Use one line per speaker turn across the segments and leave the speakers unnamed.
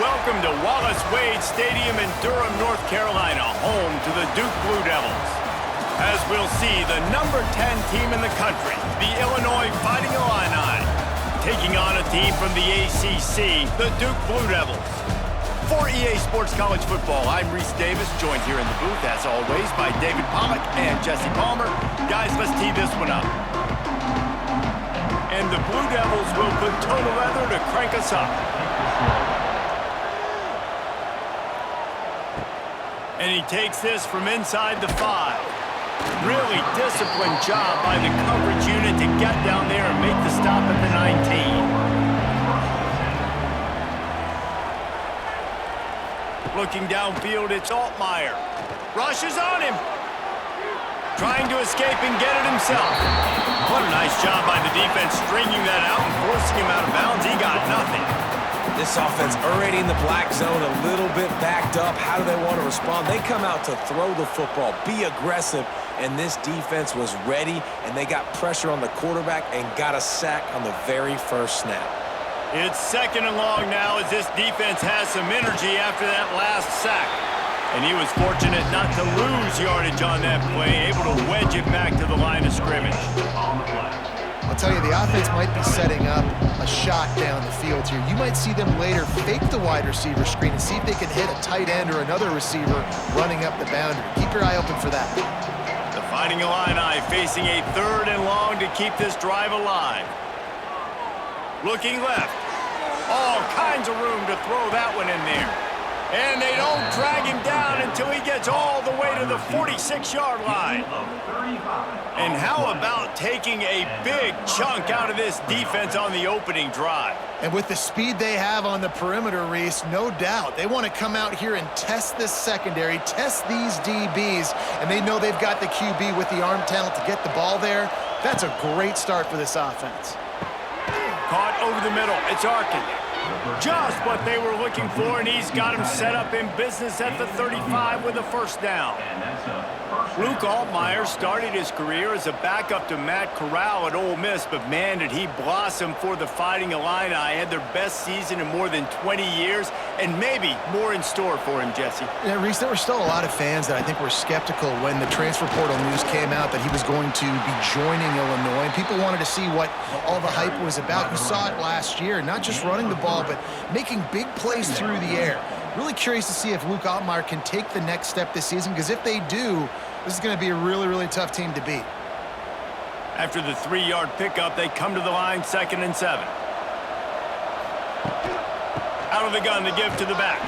Welcome to Wallace Wade Stadium in Durham, North Carolina, home to the Duke Blue Devils. As we'll see, the number 10 team in the country, the Illinois Fighting Illini, taking on a team from the ACC, the Duke Blue Devils. For EA Sports College Football, I'm Reese Davis, joined here in the booth, as always, by David Pollack and Jesse Palmer. Guys, let's tee this one up. And the Blue Devils will put toe to leather to crank us up. And he takes this from inside the 5. Really disciplined job by the coverage unit to get down there and make the stop at the 19. Looking downfield, it's Altmaier. Rushes on him. Trying to escape and get it himself. What a nice job by the defense stringing that out and forcing him out of bounds. He got nothing.
This offense already in the black zone, a little bit backed up. How do they want to respond? They come out to throw the football, be aggressive, and this defense was ready, and they got pressure on the quarterback and got a sack on the very first snap.
It's 2nd and long now as this defense has some energy after that last sack. And he was fortunate not to lose yardage on that play, able to wedge it back to the line of scrimmage.
I'll tell you, the offense might be setting up a shot down the field here. You might see them later fake the wide receiver screen and see if they can hit a tight end or another receiver running up the boundary. Keep your eye open for that.
The Fighting Illini facing a 3rd and long to keep this drive alive. Looking left. All kinds of room to throw that one in there. And they don't drag him down until he gets all the way to the 46-yard line. And how about taking a big chunk out of this defense on the opening drive?
And with the speed they have on the perimeter, Reese, no doubt, they want to come out here and test this secondary, test these DBs, and they know they've got the QB with the arm talent to get the ball there. That's a great start for this offense.
Caught over the middle. It's Arkin. Just what they were looking for, and he's got him set up in business at the 35 with a first down. Luke Altmaier started his career as a backup to Matt Corral at Ole Miss, but man, did he blossom for the Fighting Illini. Had their best season in more than 20 years, and maybe more in store for him, Jesse.
Yeah, Reese, there were still a lot of fans that I think were skeptical when the transfer portal news came out that he was going to be joining Illinois. People wanted to see what all the hype was about. You saw it last year, not just running the ball, but making big plays through the air. Really curious to see if Luke Altmaier can take the next step this season, because if they do, this is going to be a really, really tough team to beat.
After the 3-yard pickup, they come to the line, 2nd and 7. Out of the gun to give to the back.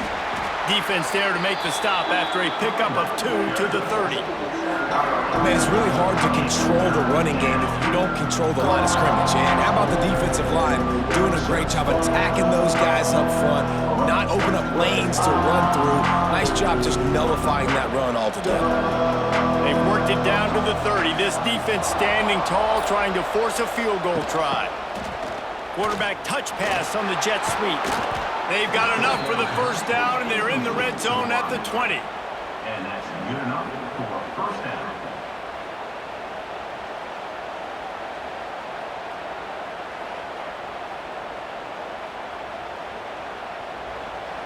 Defense there to make the stop after a pickup of 2 to the 30.
Man, it's really hard to control the running game if you don't control the line of scrimmage. And how about the defensive line doing a great job attacking those guys up front, not open up lanes to run through. Nice job just nullifying that run altogether.
They've worked it down to the 30. This defense standing tall, trying to force a field goal try. Quarterback touch pass on the jet sweep. They've got enough for the first down, and they're in the red zone at the 20.
And that's good enough for first down.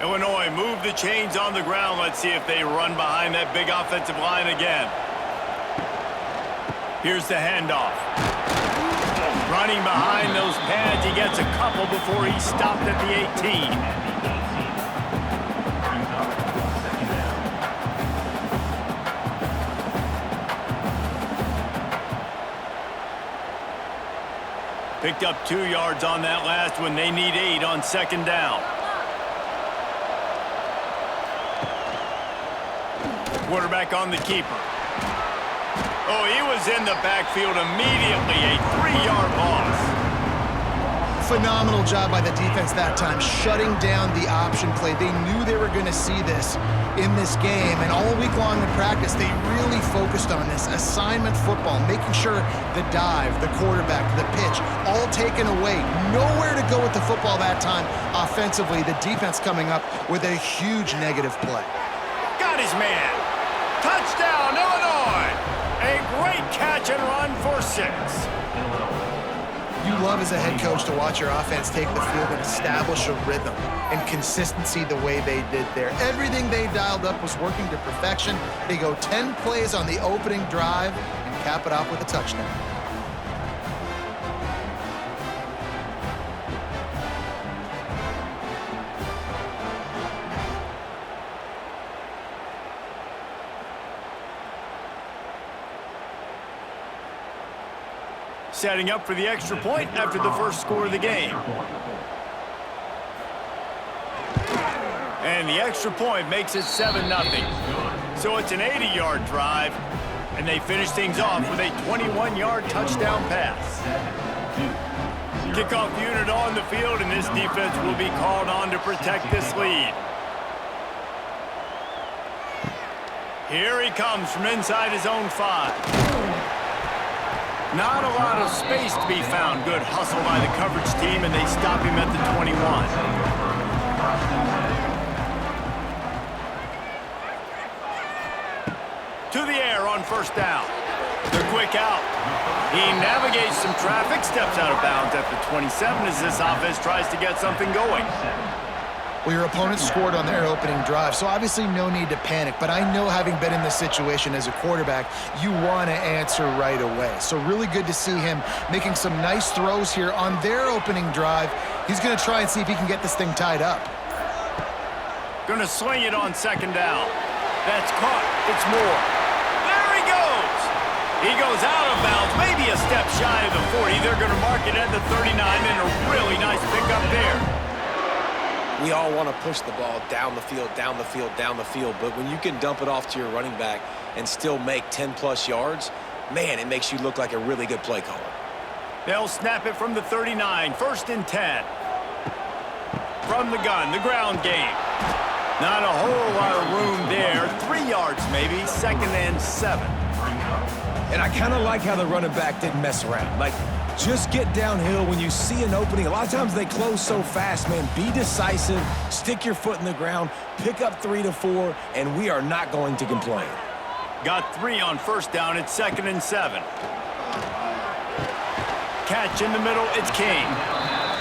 Illinois move the chains on the ground. Let's see if they run behind that big offensive line again. Here's the handoff. Running behind those pads, he gets a couple before he's stopped at the 18. Picked up 2 yards on that last one. They need 8 on 2nd down. Quarterback on the keeper. Oh, he was in the backfield immediately. A 3-yard loss.
Phenomenal job by the defense that time, shutting down the option play. They knew they were going to see this in this game, and all week long in practice, they really focused on this assignment football, making sure the dive, the quarterback, the pitch, all taken away. Nowhere to go with the football that time offensively. The defense coming up with a huge negative play.
Got his man. Touchdown, Illinois! A great catch and run for 6.
You love as a head coach to watch your offense take the field and establish a rhythm and consistency the way they did there. Everything they dialed up was working to perfection. They go 10 plays on the opening drive and cap it off with a touchdown.
Setting up for the extra point after the first score of the game. And the extra point makes it 7-0. So it's an 80-yard drive, and they finish things off with a 21-yard touchdown pass. Kickoff unit on the field, and this defense will be called on to protect this lead. Here he comes from inside his own 5. Not a lot of space to be found. Good hustle by the coverage team, and they stop him at the 21. To the air on first down. The quick out. He navigates some traffic, steps out of bounds at the 27 as this offense tries to get something going.
Well, your opponent scored on their opening drive, so obviously no need to panic. But I know, having been in this situation as a quarterback, you want to answer right away. So really good to see him making some nice throws here on their opening drive. He's going to try and see if he can get this thing tied up.
Going to sling it on second down. That's caught. It's Moore. There he goes. He goes out of bounds, maybe a step shy of the 40. They're going to mark it at the 39, and a really nice pickup there.
We all want to push the ball down the field, down the field, down the field, but when you can dump it off to your running back and still make 10-plus yards, man, it makes you look like a really good play caller.
They'll snap it from the 39, 1st and 10. From the gun, the ground game. Not a whole lot of room there. 3 yards maybe, 2nd and 7.
And I kind of like how the running back didn't mess around. Like, just get downhill when you see an opening. A lot of times they close so fast, man. Be decisive, stick your foot in the ground, pick up 3 to 4, and we are not going to complain.
Got 3 on first down. It's 2nd and 7. Catch in the middle. It's King.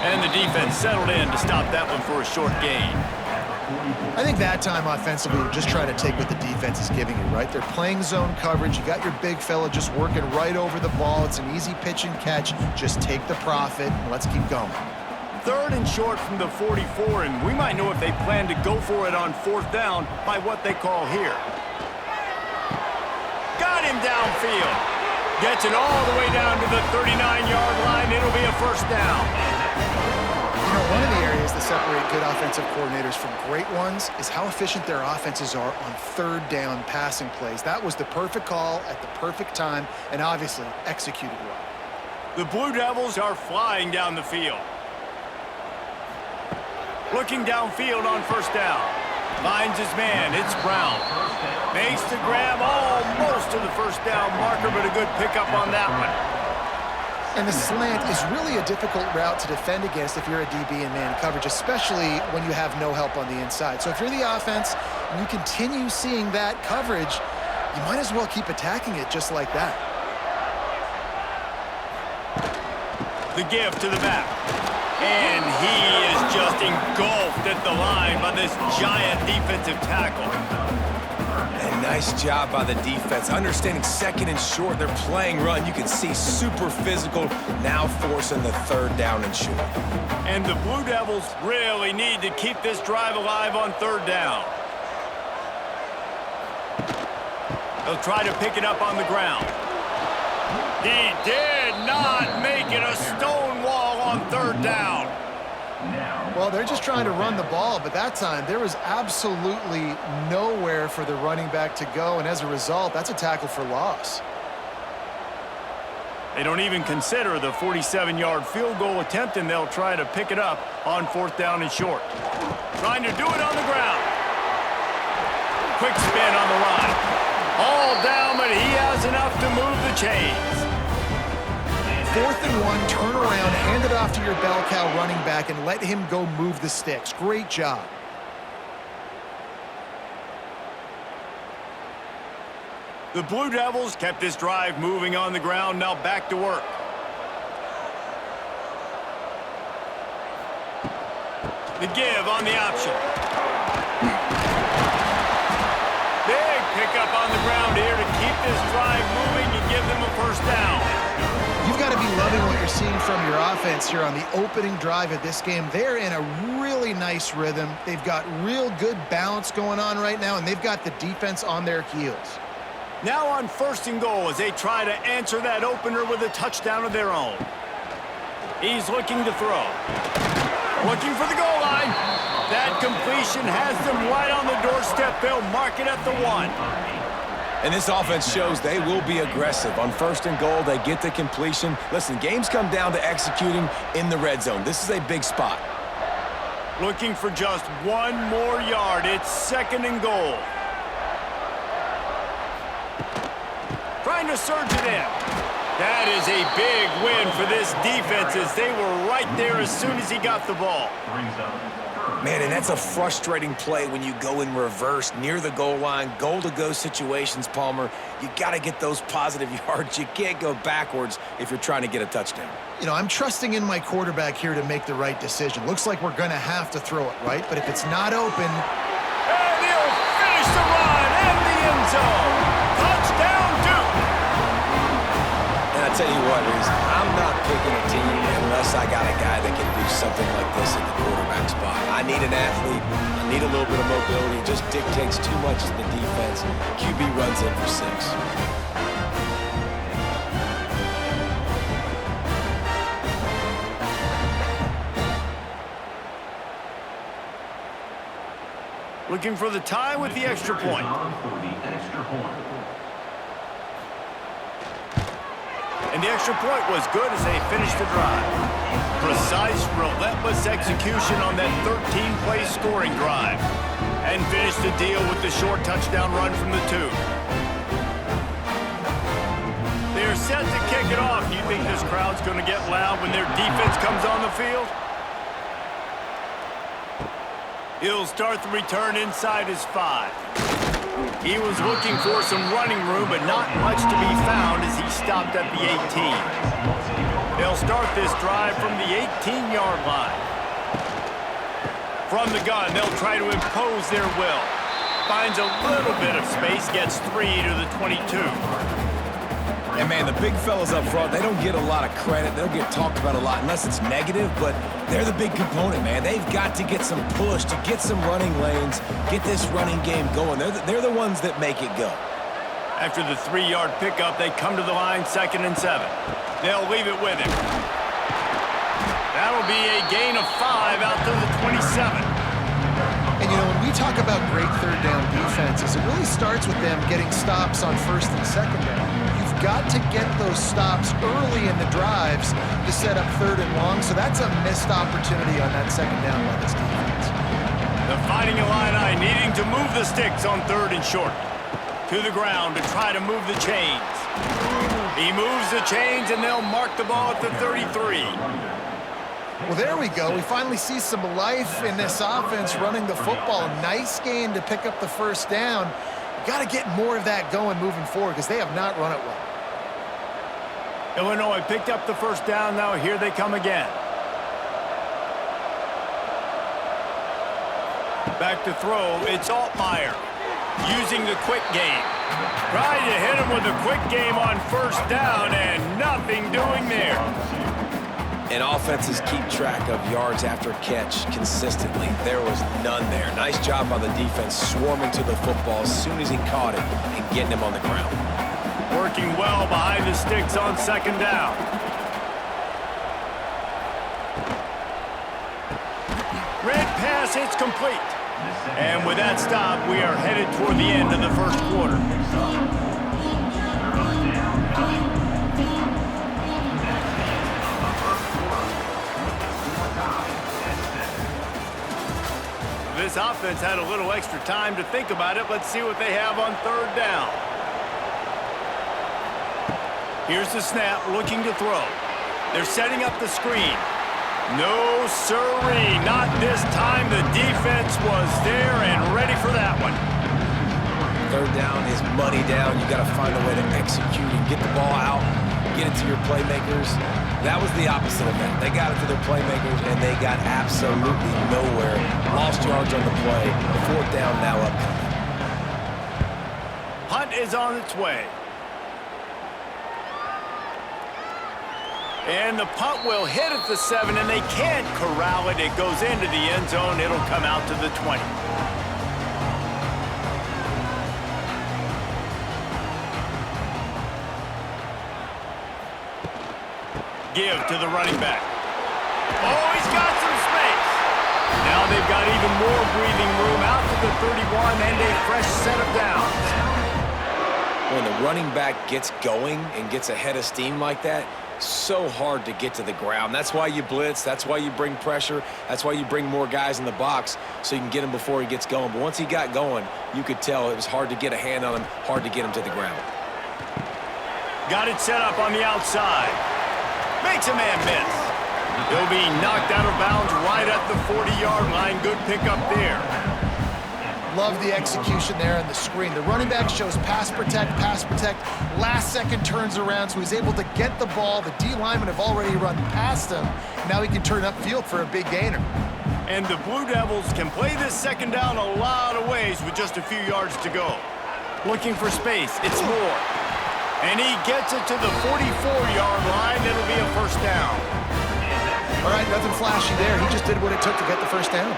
And the defense settled in to stop that one for a short gain.
I think that time offensively, we're just trying to take what the defense is giving you, right? They're playing zone coverage. You got your big fella just working right over the ball. It's an easy pitch and catch. Just take the profit and let's keep going.
3rd and short from the 44, and we might know if they plan to go for it on 4th down by what they call here. Got him downfield. Gets it all the way down to the 39-yard line. It'll be a first down.
You know, one of the areas that separate good offensive coordinators from great ones is how efficient their offenses are on 3rd down passing plays. That was the perfect call at the perfect time and obviously executed well.
The Blue Devils are flying down the field. Looking downfield on first down. Finds his man. It's Brown. Makes the grab almost to the first down marker, but a good pickup on that one.
And the slant is really a difficult route to defend against if you're a DB in man coverage, especially when you have no help on the inside. So if you're the offense and you continue seeing that coverage, you might as well keep attacking it just like that.
The give to the back. And he is just engulfed at the line by this giant defensive tackle.
And nice job by the defense. Understanding 2nd and short, they're playing run. You can see super physical, now forcing the 3rd down and short.
And the Blue Devils really need to keep this drive alive on 3rd down. They'll try to pick it up on the ground. He did not make it. A stone wall on 3rd down.
Well, they're just trying to run the ball, but that time there was absolutely nowhere for the running back to go, and as a result, that's a tackle for loss.
They don't even consider the 47-yard field goal attempt, and they'll try to pick it up on 4th down and short. Trying to do it on the ground. Quick spin on the line. All down, but he has enough to move the chains.
4th and 1, turn around, hand it off to your bell cow running back, and let him go move the sticks. Great job.
The Blue Devils kept this drive moving on the ground, now back to work. The give on the option. Big pickup on the ground here to keep this drive moving and give them a first down.
You've got to be loving what you're seeing from your offense here on the opening drive of this game. They're in a really nice rhythm. They've got real good balance going on right now, and they've got the defense on their heels.
Now on 1st and goal as they try to answer that opener with a touchdown of their own. He's looking to throw. Looking for the goal line. That completion has them right on the doorstep. They'll mark it at the 1.
And this offense shows they will be aggressive. On 1st and goal, they get the completion. Listen, games come down to executing in the red zone. This is a big spot.
Looking for just 1 more yard. It's 2nd and goal. Trying to surge it in. That is a big win for this defense as they were right there as soon as he got the ball.
Man, and that's a frustrating play when you go in reverse near the goal line, goal-to-go situations, Palmer. You got to get those positive yards. You can't go backwards if you're trying to get a touchdown.
You know, I'm trusting in my quarterback here to make the right decision. Looks like we're going to have to throw it, right? But if it's not open...
And he'll finish the run in the end zone. Touchdown, Duke!
And I tell you what, Reese, I'm not picking a team unless I got a guy that can do something like this at the quarterback spot. I need an athlete. I need a little bit of mobility. It just dictates too much to the defense. QB runs in for 6.
Looking for the tie with the extra point. And the extra point was good as they finished the drive. Precise, relentless execution on that 13-play scoring drive. And finished the deal with the short touchdown run from the 2. They're set to kick it off. Do you think this crowd's going to get loud when their defense comes on the field? He'll start the return inside his 5. He was looking for some running room, but not much to be found as he stopped at the 18. They'll start this drive from the 18-yard line. From the gun, they'll try to impose their will. Finds a little bit of space, gets 3 to the 22.
And, man, the big fellas up front, they don't get a lot of credit. They'll get talked about a lot unless it's negative, but they're the big component, man. They've got to get some push, to get some running lanes, get this running game going. They're the ones that make it go.
After the 3-yard pickup, they come to the line 2nd and 7. They'll leave it with him. That'll be a gain of 5 out to the 27.
And, you know, when we talk about great third down defenses, it really starts with them getting stops on 1st and 2nd down. You've got to get those stops early in the drives to set up 3rd and long, so that's a missed opportunity on that 2nd down by this defense.
The Fighting Illini needing to move the sticks on 3rd and short. To the ground to try to move the chains. He moves the chains, and they'll mark the ball at the 33.
Well, there we go. We finally see some life in this offense running the football. Nice game to pick up the 1st down. Got to get more of that going moving forward because they have not run it well.
Illinois picked up the 1st down. Now here they come again. Back to throw. It's Altmaier using the quick game. Trying to hit him with a quick game on 1st down and nothing doing there.
And offenses keep track of yards after catch consistently. There was none there. Nice job by the defense swarming to the football as soon as he caught it and getting him on the ground.
Working well behind the sticks on 2nd down. Red pass, it's complete. And with that stop, we are headed toward the end of the 1st quarter. This offense had a little extra time to think about it. Let's see what they have on 3rd down. Here's the snap, looking to throw. They're setting up the screen. No siree, not this time. The defense was there and ready for that one.
3rd down is money down. You got to find a way to execute and get the ball out, get it to your playmakers. That was the opposite of that. They got it to their playmakers, and they got absolutely nowhere. Lost yards on the play. Fourth down now upcoming.
Punt is on its way. And the punt will hit at the 7, and they can't corral it. It goes into the end zone. It'll come out to the 20. Give to the running back. Oh, he's got some space. Now they've got even more breathing room out to the 31 and a fresh set of downs.
When the running back gets going and gets ahead of steam like that, so hard to get to the ground. That's why you blitz. That's why you bring pressure. That's why you bring more guys in the box so you can get him before he gets going. But once he got going, you could tell it was hard to get a hand on him, hard to get him to the ground.
Got it set up on the outside. Makes a man miss. He'll be knocked out of bounds right at the 40-yard line. Good pickup there.
Love the execution there on the screen. The running back shows pass protect, last second turns around, so he's able to get the ball. The D linemen have already run past him. Now he can turn upfield for a big gainer.
And the Blue Devils can play this second down a lot of ways with just a few yards to go. Looking for space, it's Moore. And he gets it to the 44-yard line. It'll be a first down.
All right, nothing flashy there. He just did what it took to get the first down.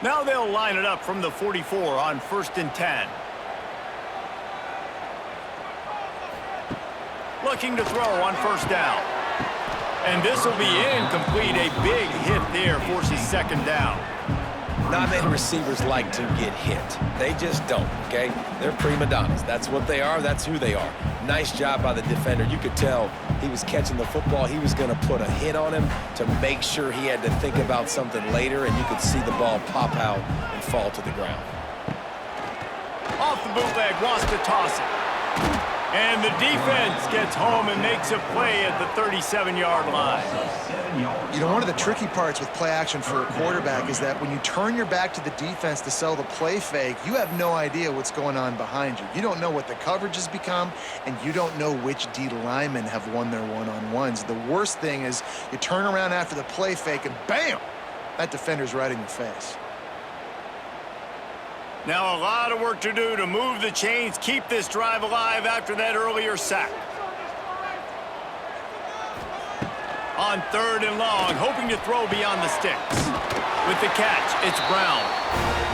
Now they'll line it up from the 44 on 1st and 10. Looking to throw on first down. And this will be incomplete. A big hit there forces second down.
Not many receivers like to get hit. They just don't, okay? They're prima donnas. That's what they are. That's who they are. Nice job by the defender. You could tell he was catching the football. He was going to put a hit on him to make sure he had to think about something later, and you could see the ball pop out and fall to the ground.
Off the bootleg, wants to toss it. And the defense gets home and makes a play at the 37-yard line.
You know, one of the tricky parts with play action for a quarterback is that when you turn your back to the defense to sell the play fake, you have no idea what's going on behind you. You don't know what the coverage has become, and you don't know which D linemen have won their one-on-ones. The worst thing is you turn around after the play fake, and bam! That defender's right in your face.
Now a lot of work to do to move the chains, keep this drive alive after that earlier sack. On 3rd and long, hoping to throw beyond the sticks. With the catch, it's Brown.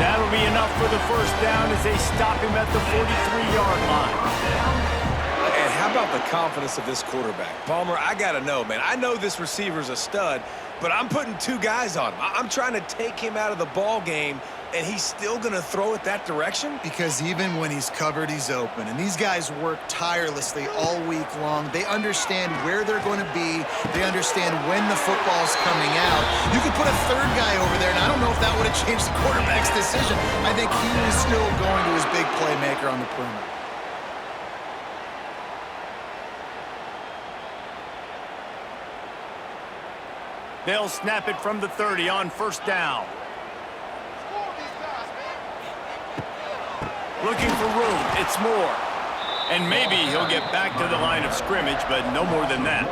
That'll be enough for the first down as they stop him at the 43-yard line.
And how about the confidence of this quarterback? Palmer, I got to know, man. I know this receiver's a stud, but I'm putting 2 guys on him. I'm trying to take him out of the ball game, and he's still going to throw it that direction?
Because even when he's covered, he's open. And these guys work tirelessly all week long. They understand where they're going to be. They understand when the football's coming out. You could put a 3rd guy over there, and I don't know if that would have changed the quarterback's decision. I think he was still going to his big playmaker on the perimeter.
They'll snap it from the 30 on first down. Looking for room, it's Moore. And maybe he'll get back to the line of scrimmage, but no more than that.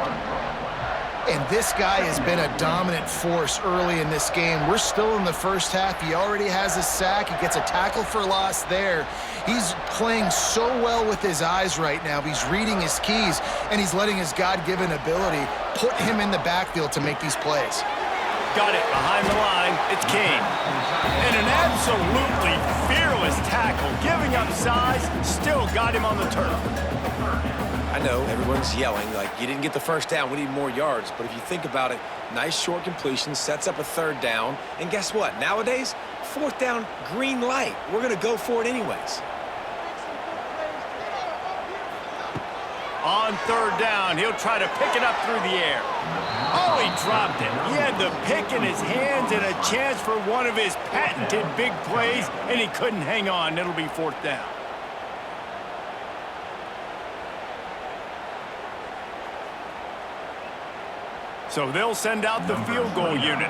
And this guy has been a dominant force early in this game. We're still in the first half. He already has a sack. He gets a tackle for loss there. He's playing so well with his eyes right now. He's reading his keys, and he's letting his God-given ability put him in the backfield to make these plays.
Got it behind the line. It's Kane. And an absolutely fearless tackle, giving up size, still got him on the turf.
I know everyone's yelling like, you didn't get the first down, we need more yards. But if you think about it, nice short completion, sets up a 3rd down. And guess what? Nowadays, 4th down, green light. We're going to go for it anyways.
On 3rd down, he'll try to pick it up through the air. Oh, he dropped it. He had the pick in his hands and a chance for one of his patented big plays, and he couldn't hang on. It'll be 4th down. So they'll send out the field goal unit.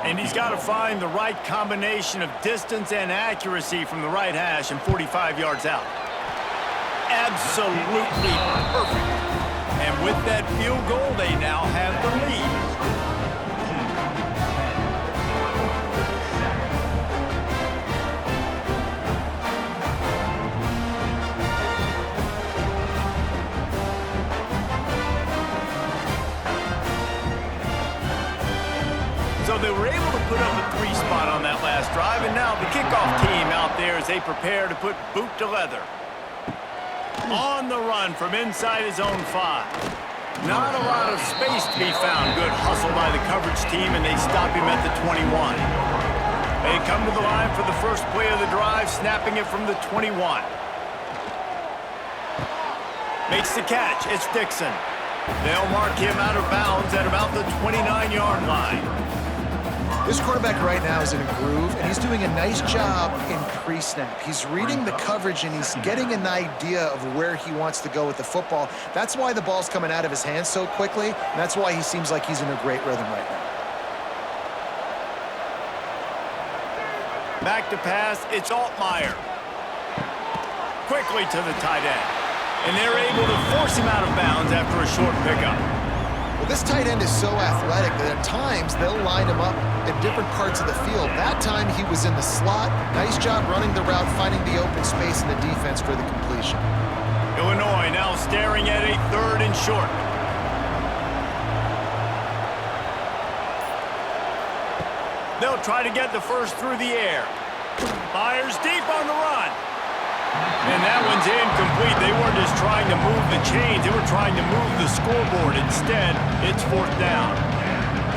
And he's got to find the right combination of distance and accuracy from the right hash and 45 yards out. Absolutely perfect. And with that field goal, they now have the lead. So they were able to put up a 3 spot on that last drive, and now the kickoff team out there as they prepare to put boot to leather. On the run from inside his own 5. Not a lot of space to be found. Good hustle by the coverage team, and they stop him at the 21. They come to the line for the first play of the drive, snapping it from the 21. Makes the catch. It's Dixon. They'll mark him out of bounds at about the 29-yard line.
This quarterback right now is in a groove, and he's doing a nice job in pre-snap. He's reading the coverage, and he's getting an idea of where he wants to go with the football. That's why the ball's coming out of his hands so quickly, and that's why he seems like he's in a great rhythm right now.
Back to pass, it's Altmaier. Quickly to the tight end. And they're able to force him out of bounds after a short pickup.
Well, this tight end is so athletic that at times they'll line him up in different parts of the field. That time he was in the slot. Nice job running the route, finding the open space in the defense for the completion.
Illinois now staring at a 3rd and short. They'll try to get the first through the air. Fires deep on the run. And that one's incomplete. They weren't just trying to move the chains. They were trying to move the scoreboard. Instead, it's 4th down.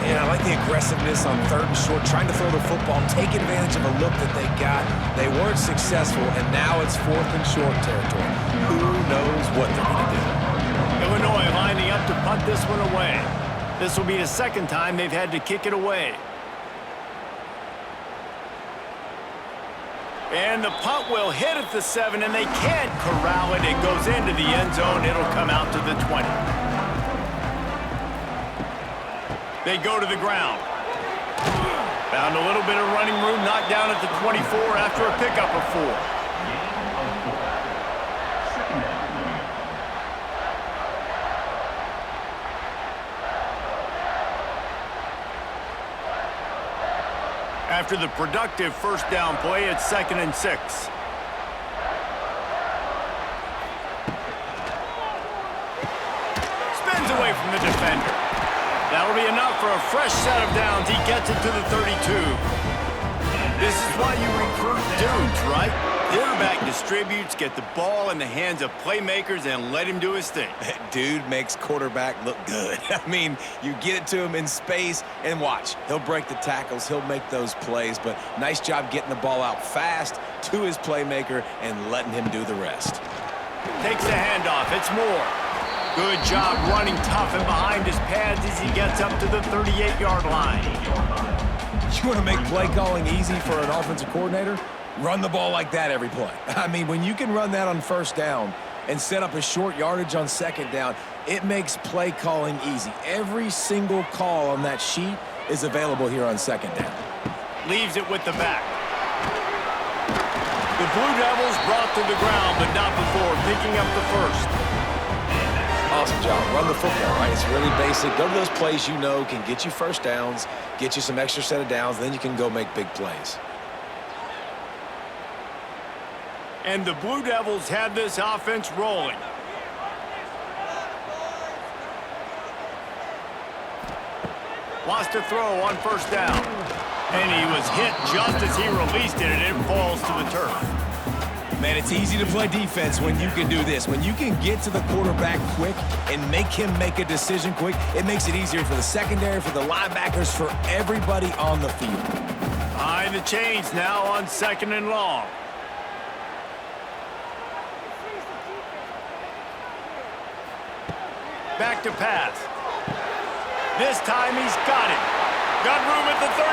Yeah, I like the aggressiveness on 3rd and short, trying to throw the football, take advantage of a look that they got. They weren't successful, and now it's 4th and short territory. Who knows what they're going to do?
Illinois lining up to punt this one away. This will be the 2nd time they've had to kick it away. And the punt will hit at the 7, and they can't corral it. It goes into the end zone. It'll come out to the 20. They go to the ground. Found a little bit of running room, knocked down at the 24 after a pickup of 4. After the productive first down play, it's 2nd and 6. Spins away from the defender. That'll be enough for a fresh set of downs. He gets it to the 32. This is why you recruit dudes, right? Quarterback distributes, get the ball in the hands of playmakers, and let him do his thing.
Dude makes quarterback look good. I mean, you get it to him in space, and watch. He'll break the tackles. He'll make those plays, but nice job getting the ball out fast to his playmaker and letting him do the rest.
Takes the handoff. It's Moore. Good job running tough and behind his pads as he gets up to the 38-yard line.
You want to make play calling easy for an offensive coordinator? Run the ball like that every play. I mean, when you can run that on 1st down and set up a short yardage on 2nd down, it makes play calling easy. Every single call on that sheet is available here on 2nd down.
Leaves it with the back. The Blue Devils brought to the ground, but not before picking up the first.
Awesome job. Run the football, right? It's really basic. Go to those plays you know can get you first downs, get you some extra set of downs, then you can go make big plays.
And the Blue Devils have this offense rolling. Wants to throw on 1st down. And he was hit just as he released it, and it falls to the turf.
Man, it's easy to play defense when you can do this. When you can get to the quarterback quick and make him make a decision quick, it makes it easier for the secondary, for the linebackers, for everybody on the field.
Behind the chains now on 2nd and long. Back to pass. This time he's got it. Got room at the 35.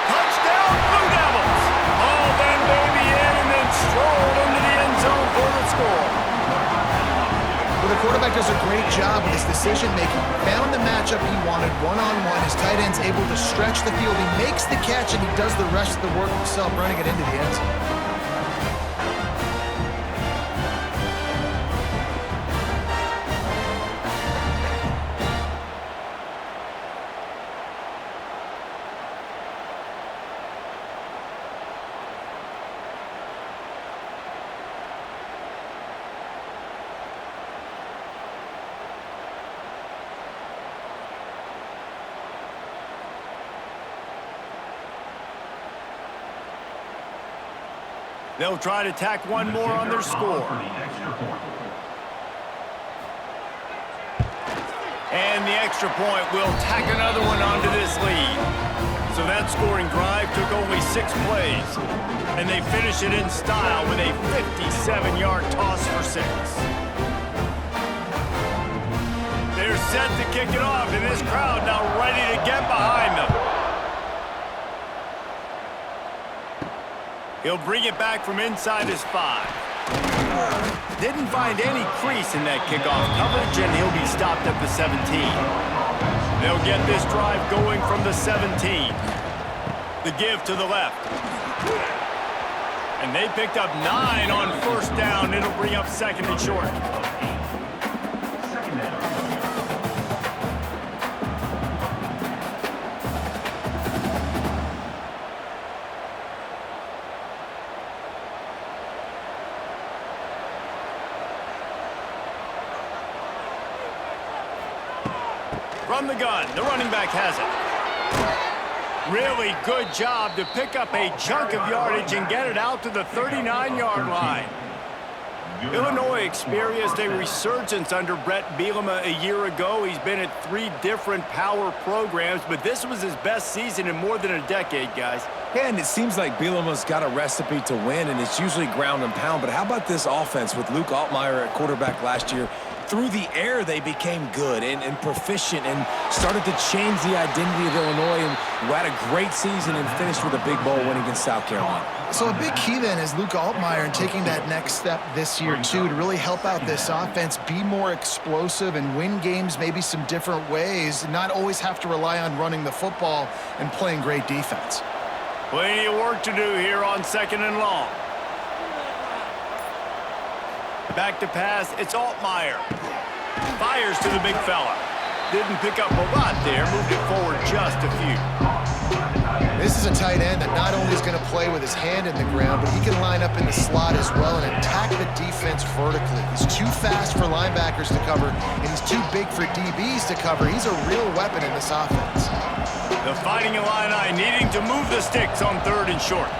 Touchdown, Blue Devils. All then baby in and then strolled into the end zone for the score.
Well, the quarterback does a great job with his decision-making. Found the matchup he wanted one-on-one. His tight end's able to stretch the field. He makes the catch, and he does the rest of the work himself, running it into the end zone.
They'll try to tack one more on their score. And the extra point will tack another one onto this lead. So that scoring drive took only 6 plays. And they finish it in style with a 57-yard toss for 6. They're set to kick it off, and this crowd now ready to get behind them. He'll bring it back from inside his 5. Didn't find any crease in that kickoff coverage, and he'll be stopped at the 17. They'll get this drive going from the 17. The give to the left. And they picked up 9 on first down. It'll bring up second and short. From the gun, the running back has it. Really good job to pick up a chunk of yardage and get it out to the 39-yard line. Illinois experienced a resurgence under Brett Bielema a year ago. He's been at 3 different power programs, but this was his best season in more than a decade, guys.
Yeah, and it seems like Bielema's got a recipe to win, and it's usually ground and pound. But how about this offense with Luke Altmaier at quarterback last year? Through the air, they became good and proficient and started to change the identity of Illinois, and had a great season and finished with a big bowl win against South Carolina.
So a big key then is Luke Altmaier and taking that next step this year, too, to really help out this offense, be more explosive and win games maybe some different ways, and not always have to rely on running the football and playing great defense.
Plenty of work to do here on second and long. Back to pass, it's Altmaier. Fires to the big fella. Didn't pick up a lot there, moved it forward just a few.
This is a tight end that not only is going to play with his hand in the ground, but he can line up in the slot as well and attack the defense vertically. He's too fast for linebackers to cover, and he's too big for DBs to cover. He's a real weapon in this offense.
The Fighting Illini needing to move the sticks on third and short.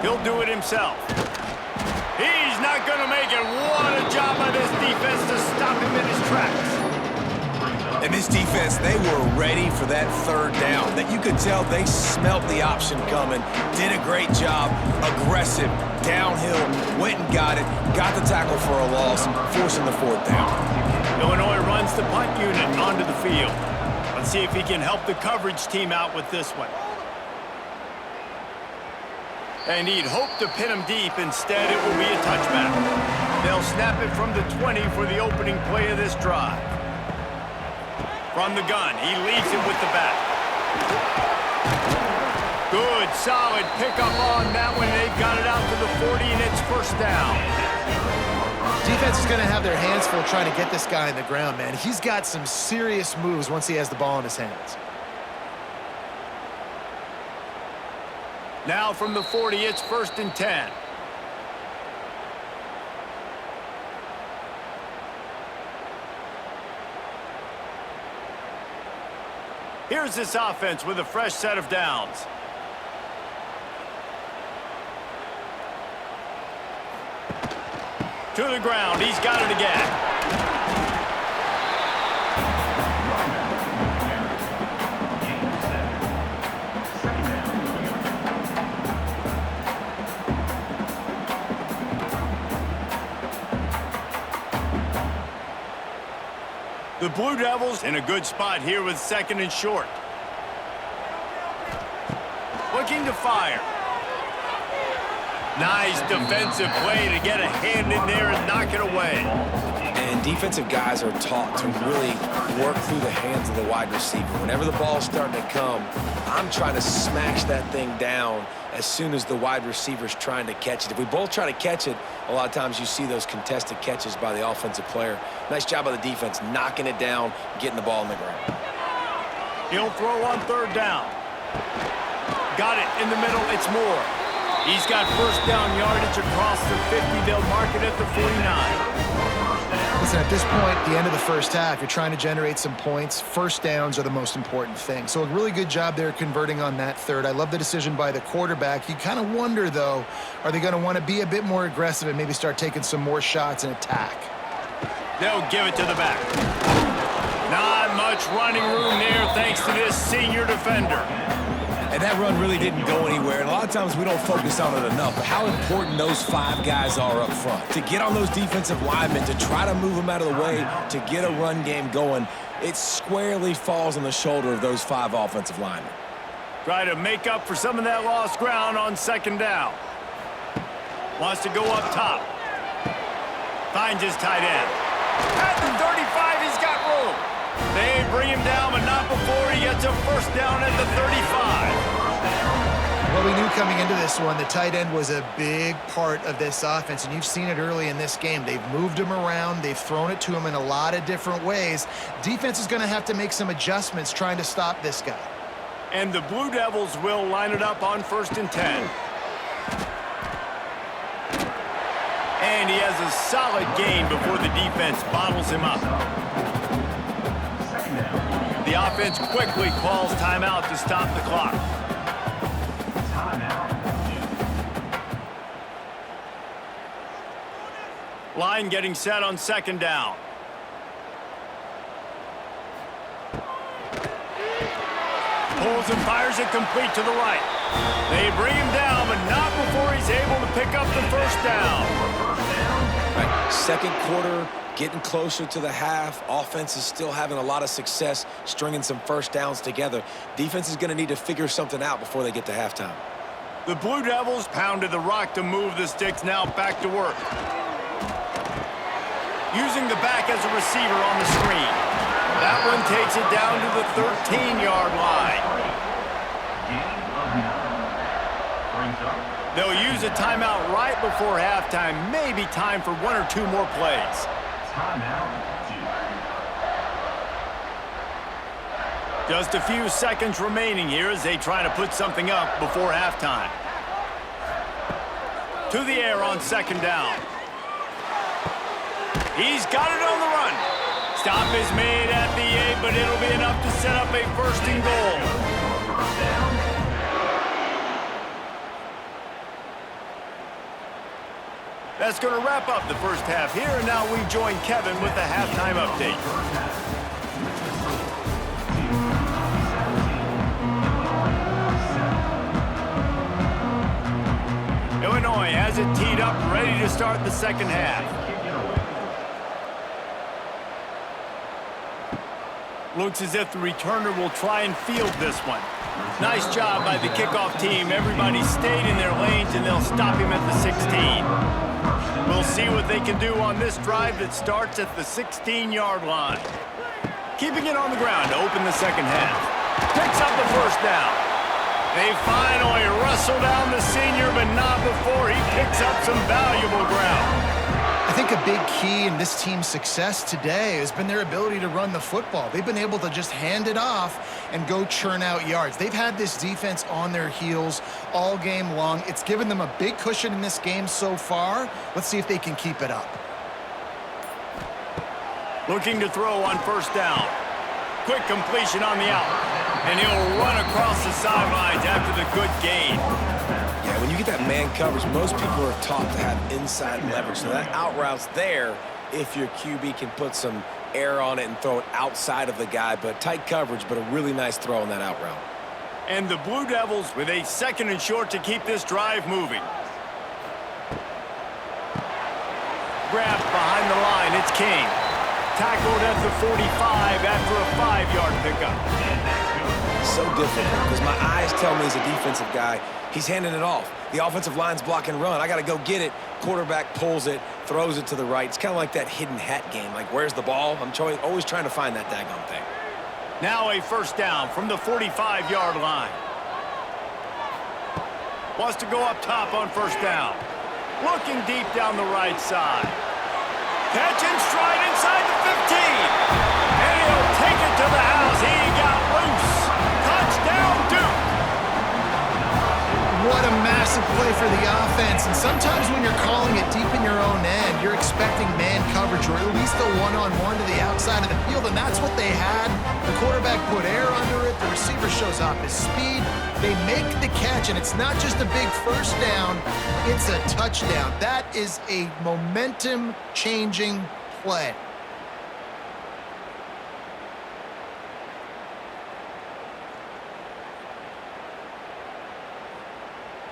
He'll do it himself. He's not going to make it. What a job by this defense to stop him in his tracks.
And this defense, they were ready for that third down. That you could tell they smelt the option coming. Did a great job. Aggressive, downhill, went and got it. Got the tackle for a loss, forcing the 4th down.
Illinois runs the punt unit onto the field. Let's see if he can help the coverage team out with this one. And he'd hoped to pin him deep. Instead, it will be a touchback. They'll snap it from the 20 for the opening play of this drive. From the gun, he leads it with the back. Good, solid pickup on that one. They've got it out to the 40, and it's first down.
Defense is going to have their hands full trying to get this guy in the ground, man. He's got some serious moves once he has the ball in his hands.
Now from the 40, it's 1st and 10. Here's this offense with a fresh set of downs. To the ground, he's got it again. The Blue Devils in a good spot here with 2nd and short. Looking to fire. Nice defensive play to get a hand in there and knock it away.
And defensive guys are taught to really work through the hands of the wide receiver. Whenever the ball's starting to come, I'm trying to smash that thing down as soon as the wide receiver's trying to catch it. If we both try to catch it, a lot of times you see those contested catches by the offensive player. Nice job by the defense, knocking it down, getting the ball on the ground.
He'll throw on third down. Got it in the middle, it's Moore. He's got first down yardage across the 50. They'll mark it at the 49.
Listen, at this point, the end of the first half, you're trying to generate some points. First downs are the most important thing. So a really good job there converting on that third. I love the decision by the quarterback. You kind of wonder, though, are they going to want to be a bit more aggressive and maybe start taking some more shots and attack?
They'll give it to the back. Not much running room there thanks to this senior defender.
And that run really didn't go anywhere. And a lot of times we don't focus on it enough. But how important those 5 guys are up front. To get on those defensive linemen, to try to move them out of the way, to get a run game going, it squarely falls on the shoulder of those 5 offensive linemen.
Try to make up for some of that lost ground on second down. Wants to go up top. Finds his tight end. At the 35, he's got room. They bring him down, but not before he gets a first down at the 35.
Well, we knew coming into this one, the tight end was a big part of this offense, and you've seen it early in this game. They've moved him around. They've thrown it to him in a lot of different ways. Defense is going to have to make some adjustments trying to stop this guy.
And the Blue Devils will line it up on 1st and 10. And he has a solid gain before the defense bottles him up. The offense quickly calls timeout to stop the clock. Line getting set on second down. Pulls and fires it complete to the right. They bring him down, but not before he's able to pick up the first down.
Right. Second quarter, getting closer to the half. Offense is still having a lot of success stringing some first downs together. Defense is going to need to figure something out before they get to halftime.
The Blue Devils pounded the rock to move the sticks, now back to work. Using the back as a receiver on the screen. That one takes it down to the 13-yard line. They'll use a timeout right before halftime. Maybe time for 1 or 2 more plays. Just a few seconds remaining here as they try to put something up before halftime. To the air on second down. He's got it on the run. Stop is made at the 8, but it'll be enough to set up a 1st and goal. That's going to wrap up the first half here, and now we join Kevin with the halftime update. Illinois has it teed up, ready to start the second half. Looks as if the returner will try and field this one. Nice job by the kickoff team. Everybody stayed in their lanes, and they'll stop him at the 16. We'll see what they can do on this drive that starts at the 16-yard line. Keeping it on the ground to open the second half. Picks up the first down. They finally wrestle down the senior, but not before he picks up some valuable ground.
I think a big key in this team's success today has been their ability to run the football. They've been able to just hand it off and go churn out yards. They've had this defense on their heels all game long. It's given them a big cushion in this game so far. Let's see if they can keep it up.
Looking to throw on first down. Quick completion on the out. And he'll run across the sidelines after the good gain.
Yeah, when you get that man coverage, most people are taught to have inside leverage. So that out route's there if your QB can put some air on it and throw it outside of the guy. But tight coverage, but a really nice throw on that out route.
And the Blue Devils with a 2nd and short to keep this drive moving. Grabbed behind the line, it's King. Tackled at the 45 after a 5-yard pickup.
So difficult because my eyes tell me as a defensive guy, he's handing it off. The offensive line's blocking run. I got to go get it. Quarterback pulls it, throws it to the right. It's kind of like that hidden hat game. Like, where's the ball? I'm always trying to find that daggone thing.
Now a first down from the 45-yard line. Wants to go up top on first down. Looking deep down the right side. Catch and stride inside the 15. And he'll take it to the house. He got loose. Touchdown, Duke.
What a massive play for the offense. And sometimes when you're calling it deep in your own end, you're expecting man coverage or at least a one-on-one to the outside of the field, and that's what they had. The quarterback put air under it. The receiver shows off his speed. They make the catch, and it's not just a big first down, it's a touchdown. That is a momentum-changing play.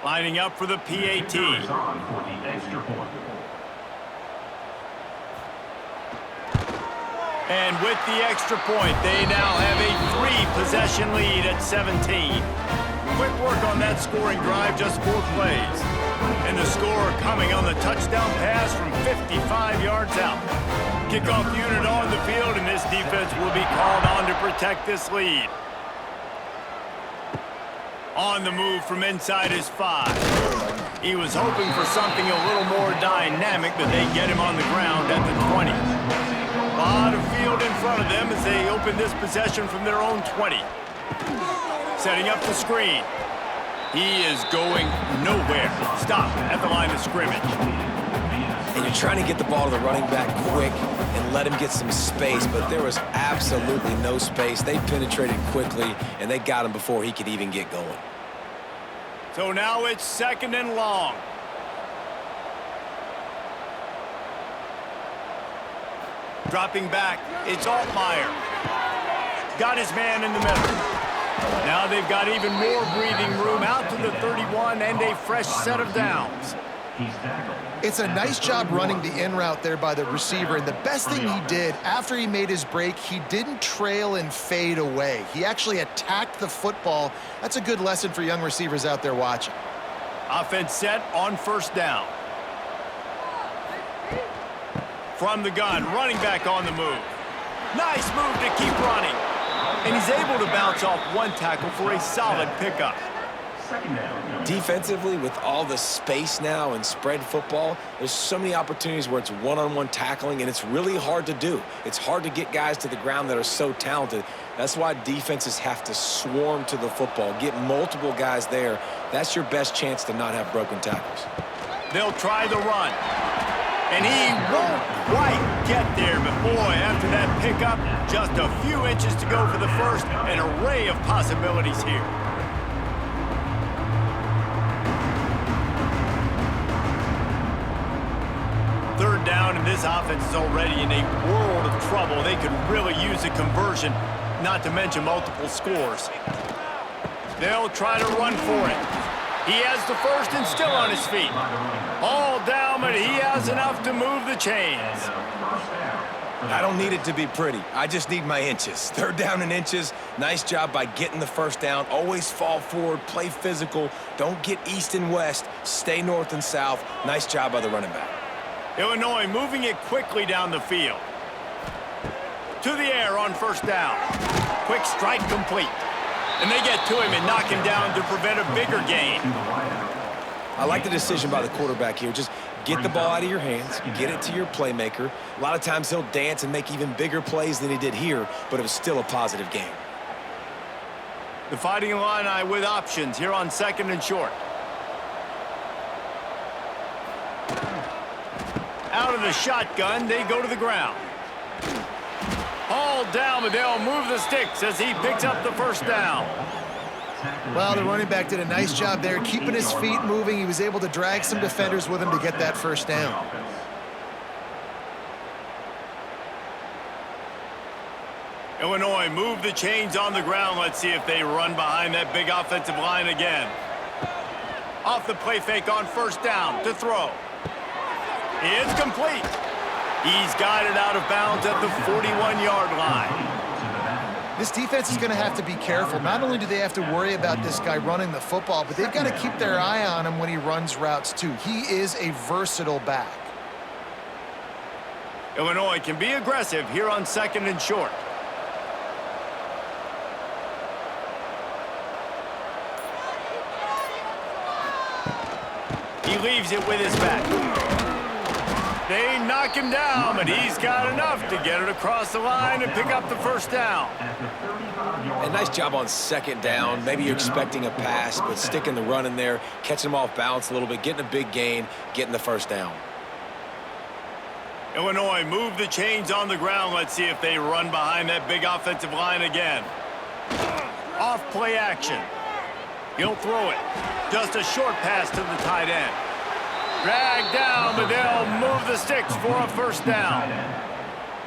Lining up for the PAT.
On for the extra point.
And with the extra point, they now have a 3-possession lead at 17. Quick work on that scoring drive, just 4 plays. And the score coming on the touchdown pass from 55 yards out. Kickoff unit on the field, and this defense will be called on to protect this lead. On the move from inside his 5. He was hoping for something a little more dynamic, but they get him on the ground at the 20. A lot of field in front of them as they open this possession from their own 20. Setting up the screen. He is going nowhere. Stop at the line of scrimmage.
And you're trying to get the ball to the running back quick and let him get some space, but there was absolutely no space. They penetrated quickly, and they got him before he could even get going.
So now it's 2nd and long. Dropping back, it's Altmaier. Got his man in the middle. Now they've got even more breathing room out to the 31 and a fresh set of downs.
He's tackled.
It's a nice job running the in route there by the receiver, and the best thing he did after he made his break, he didn't trail and fade away. He actually attacked the football. That's a good lesson for young receivers out there watching.
Offense set on first down. From the gun, running back on the move. Nice move to keep running. And he's able to bounce off one tackle for a solid pickup.
Second down.
Defensively, with all the space now and spread football, there's so many opportunities where it's one-on-one tackling, and it's really hard to do. It's hard to get guys to the ground that are so talented. That's why defenses have to swarm to the football, get multiple guys there. That's your best chance to not have broken tackles.
They'll try the run. And he won't quite get there, but boy, after that pickup, just a few inches to go for the first, an array of possibilities here. Third down, and this offense is already in a world of trouble. They could really use a conversion, not to mention multiple scores. They'll try to run for it. He has the first and still on his feet. All down, but he has enough to move the chains.
I don't need it to be pretty. I just need my inches. Third down and inches. Nice job by getting the first down. Always fall forward, play physical. Don't get east and west. Stay north and south. Nice job by the running back.
Illinois moving it quickly down the field. To the air on first down. Quick strike complete. And they get to him and knock him down to prevent a bigger gain.
I like the decision by the quarterback here. Just get the ball out of your hands, get it to your playmaker. A lot of times he'll dance and make even bigger plays than he did here, but it was still a positive game.
The Fighting Illini with options here on 2nd and short. Out of the shotgun, they go to the ground. All down, but they'll move the sticks as he picks up the first down.
Well, the running back did a nice job there, keeping his feet moving. He was able to drag some defenders with him to get that first down.
Illinois move the chains on the ground. Let's see if they run behind that big offensive line again. Off the play fake on first down to throw. It's complete. He's got it out of bounds at the 41-yard line.
This defense is going to have to be careful. Not only do they have to worry about this guy running the football, but they've got to keep their eye on him when he runs routes too. He is a versatile back.
Illinois can be aggressive here on 2nd and short. He leaves it with his back. They knock him down, but he's got enough to get it across the line and pick up the first down.
A nice job on 2nd down. Maybe you're expecting a pass, but sticking the run in there, catching him off balance a little bit, getting a big gain, getting the first down.
Illinois move the chains on the ground. Let's see if they run behind that big offensive line again. Off play action. He'll throw it. Just a short pass to the tight end. Dragged down, but they'll move the sticks for a first down.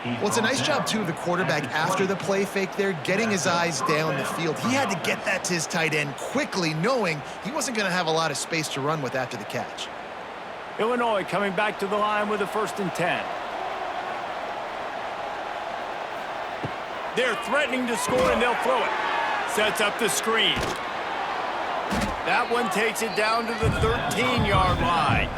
Well, it's a nice job, too, of the quarterback after the play fake there, getting his eyes down the field. He had to get that to his tight end quickly, knowing he wasn't going to have a lot of space to run with after the catch.
Illinois coming back to the line with a 1st and 10. They're threatening to score, and they'll throw it. Sets up the screen. That one takes it down to the 13-yard line.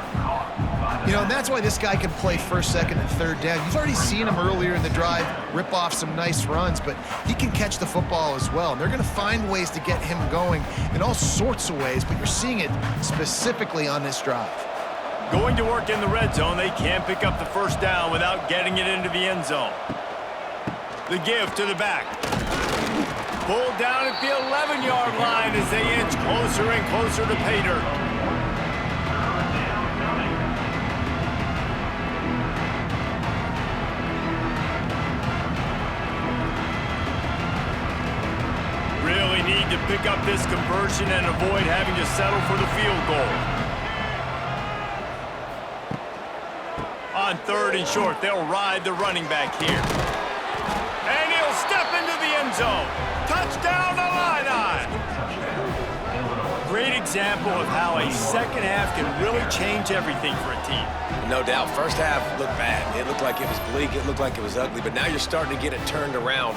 You know, and that's why this guy can play 1st, 2nd, and 3rd down. You've already seen him earlier in the drive rip off some nice runs, but he can catch the football as well. And they're going to find ways to get him going in all sorts of ways, but you're seeing it specifically on this drive.
Going to work in the red zone, they can't pick up the first down without getting it into the end zone. The give to the back. Pulled down at the 11-yard line as they inch closer and closer to pay dirt. Really need to pick up this conversion and avoid having to settle for the field goal. On 3rd and short, they'll ride the running back here. And he'll step into the end zone. Touchdown, Illini! Great example of how a second half can really change everything for a team.
No doubt, first half looked bad. It looked like it was bleak. It looked like it was ugly. But now you're starting to get it turned around.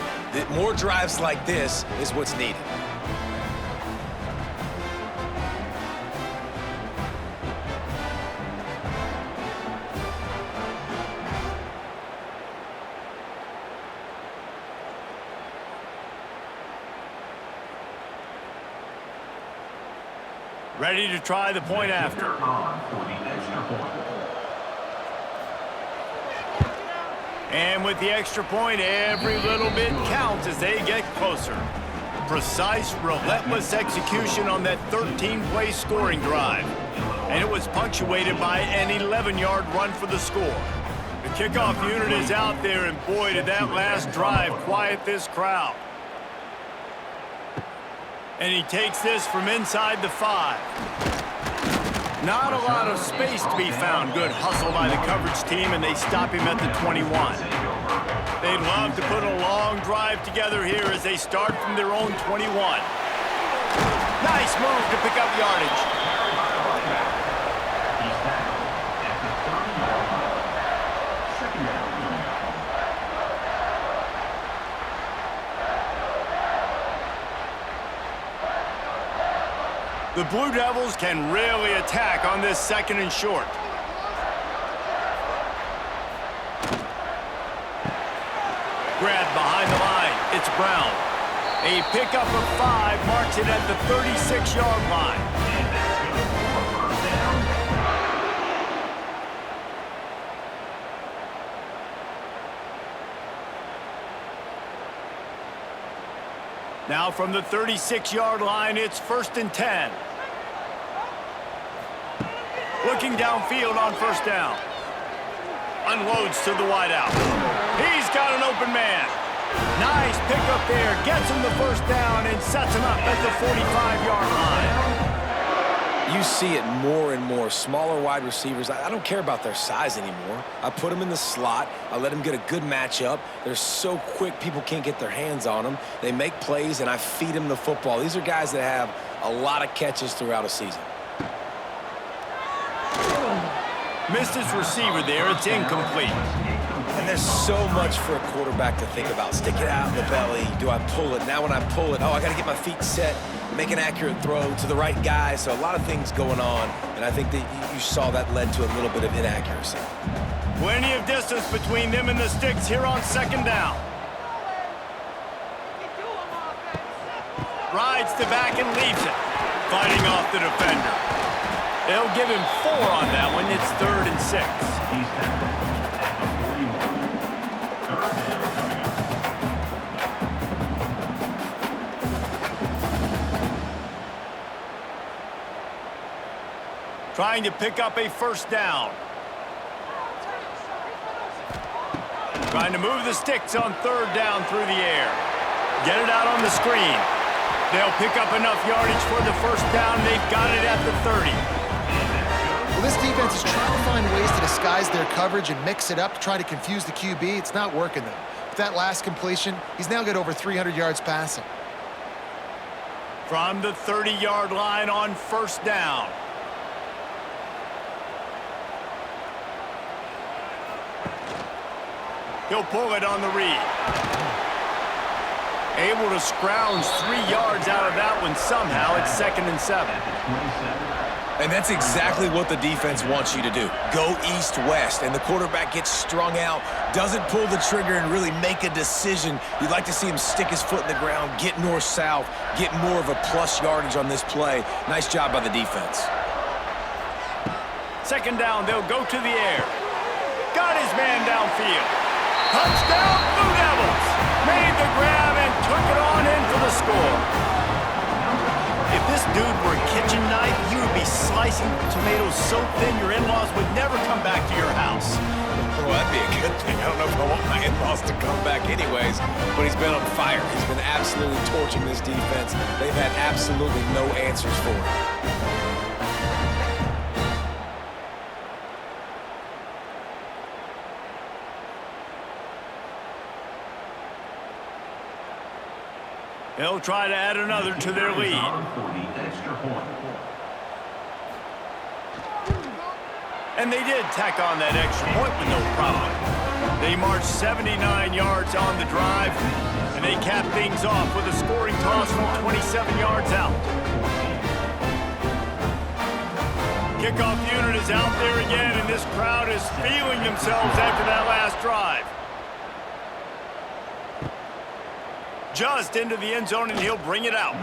More drives like this is what's needed.
Ready to try the point after. And with the extra point, every little bit counts as they get closer. Precise, relentless execution on that 13-play scoring drive. And it was punctuated by an 11-yard run for the score. The kickoff unit is out there, and boy, did that last drive quiet this crowd. And he takes this from inside the 5. Not a lot of space to be found. Good hustle by the coverage team, and they stop him at the 21. They'd love to put a long drive together here as they start from their own 21. Nice move to pick up yardage. The Blue Devils can really attack on this 2nd and short. Grabbed behind the line. It's Brown. A pickup of 5 marks it at the 36-yard line. Now from the 36-yard line, it's 1st and 10. Looking downfield on 1st down. Unloads to the wideout. He's got an open man. Nice pickup there. Gets him the 1st down and sets him up at the 45-yard line.
You see it more and more. Smaller wide receivers, I don't care about their size anymore. I put them in the slot. I let them get a good matchup. They're so quick, people can't get their hands on them. They make plays, and I feed them the football. These are guys that have a lot of catches throughout a season.
Missed his receiver there. It's incomplete.
And
There's so much for a quarterback to think about. Stick it out in the belly. Do I pull it? Now when I pull it, oh, I got to get my feet set, make an accurate throw to the right guy. So a lot of things going on, and I think that you saw that led to a little bit of inaccuracy.
Plenty of distance between them and the sticks here on second down. Rides to back and leaves it. Fighting off the defender. They'll give him 4 on that one. It's 3rd and 6.
He's tackled at the 41. Third down coming up.
Trying to pick up a first down. Trying to move the sticks on 3rd down through the air. Get it out on the screen. They'll pick up enough yardage for the first down. They've got it at the 30.
Well, this defense is trying to find ways to disguise their coverage and mix it up to try to confuse the QB. It's not working, though. With that last completion, he's now got over 300 yards passing.
From the 30-yard line on first down. He'll pull it on the read. Able to scrounge 3 yards out of that one somehow. It's 2nd and 7.
And that's exactly what the defense wants you to do. Go east-west, and the quarterback gets strung out, doesn't pull the trigger and really make a decision. You'd like to see him stick his foot in the ground, get north-south, get more of a plus yardage on this play. Nice job by the defense.
Second down, they'll go to the air. Got his man downfield. Touchdown, Blue Devils! Made the grab and took it on in for the score. If this dude were a kitchen knife, you would be slicing tomatoes so thin your in-laws would never come back to your house.
Well, that'd be a good thing. I don't know if I want my in-laws to come back anyways, but he's been on fire. He's been absolutely torching this defense. They've had absolutely no answers for him.
They'll try to add another to their lead.
For the extra point.
And they did tack on that extra point with no problem. They marched 79 yards on the drive, and they capped things off with a scoring toss from 27 yards out. Kickoff unit is out there again, and this crowd is feeling themselves after that last drive. Just into the end zone, and he'll bring it out.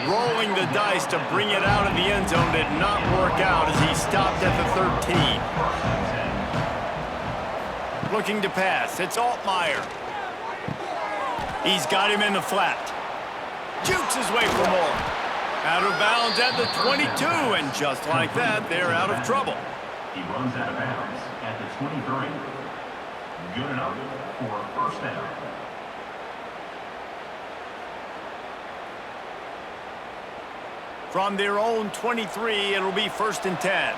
Rolling the dice to bring it out of the end zone did not work out as he stopped at the 13. Looking to pass. It's Altmaier. He's got him in the flat. Jukes his way for more. Out of bounds at the 22, and just like that, they're out of trouble.
He runs out of bounds at the 23. Good enough for a first down.
From their own 23, it'll be 1st and 10.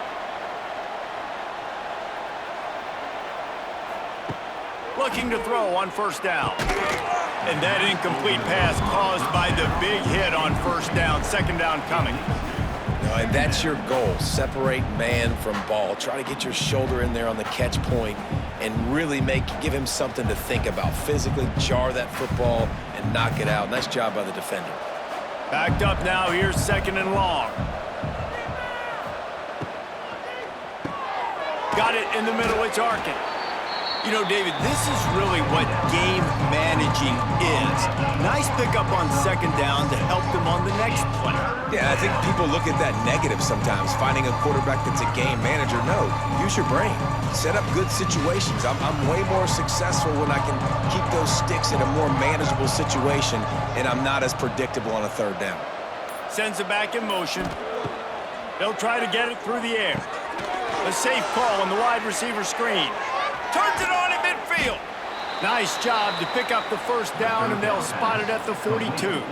Looking to throw on first down. And that incomplete pass caused by the big hit on first down. 2nd down coming.
And that's your goal. Separate man from ball. Try to get your shoulder in there on the catch point and really give him something to think about. Physically jar that football and knock it out. Nice job by the defender.
Backed up now, here's 2nd and long. Got it in the middle, it's Arkin. You know, David, this is really what game managing is. Nice pickup on 2nd down to help them on the next play.
Yeah, I think people look at that negative sometimes, finding a quarterback that's a game manager. No, use your brain. Set up good situations. I'm way more successful when I can keep those sticks in a more manageable situation, and I'm not as predictable on a 3rd down.
Sends it back in motion. They'll try to get it through the air. A safe call on the wide receiver screen. Turns it on in midfield. Nice job to pick up the first down, and they'll spot it at the 42.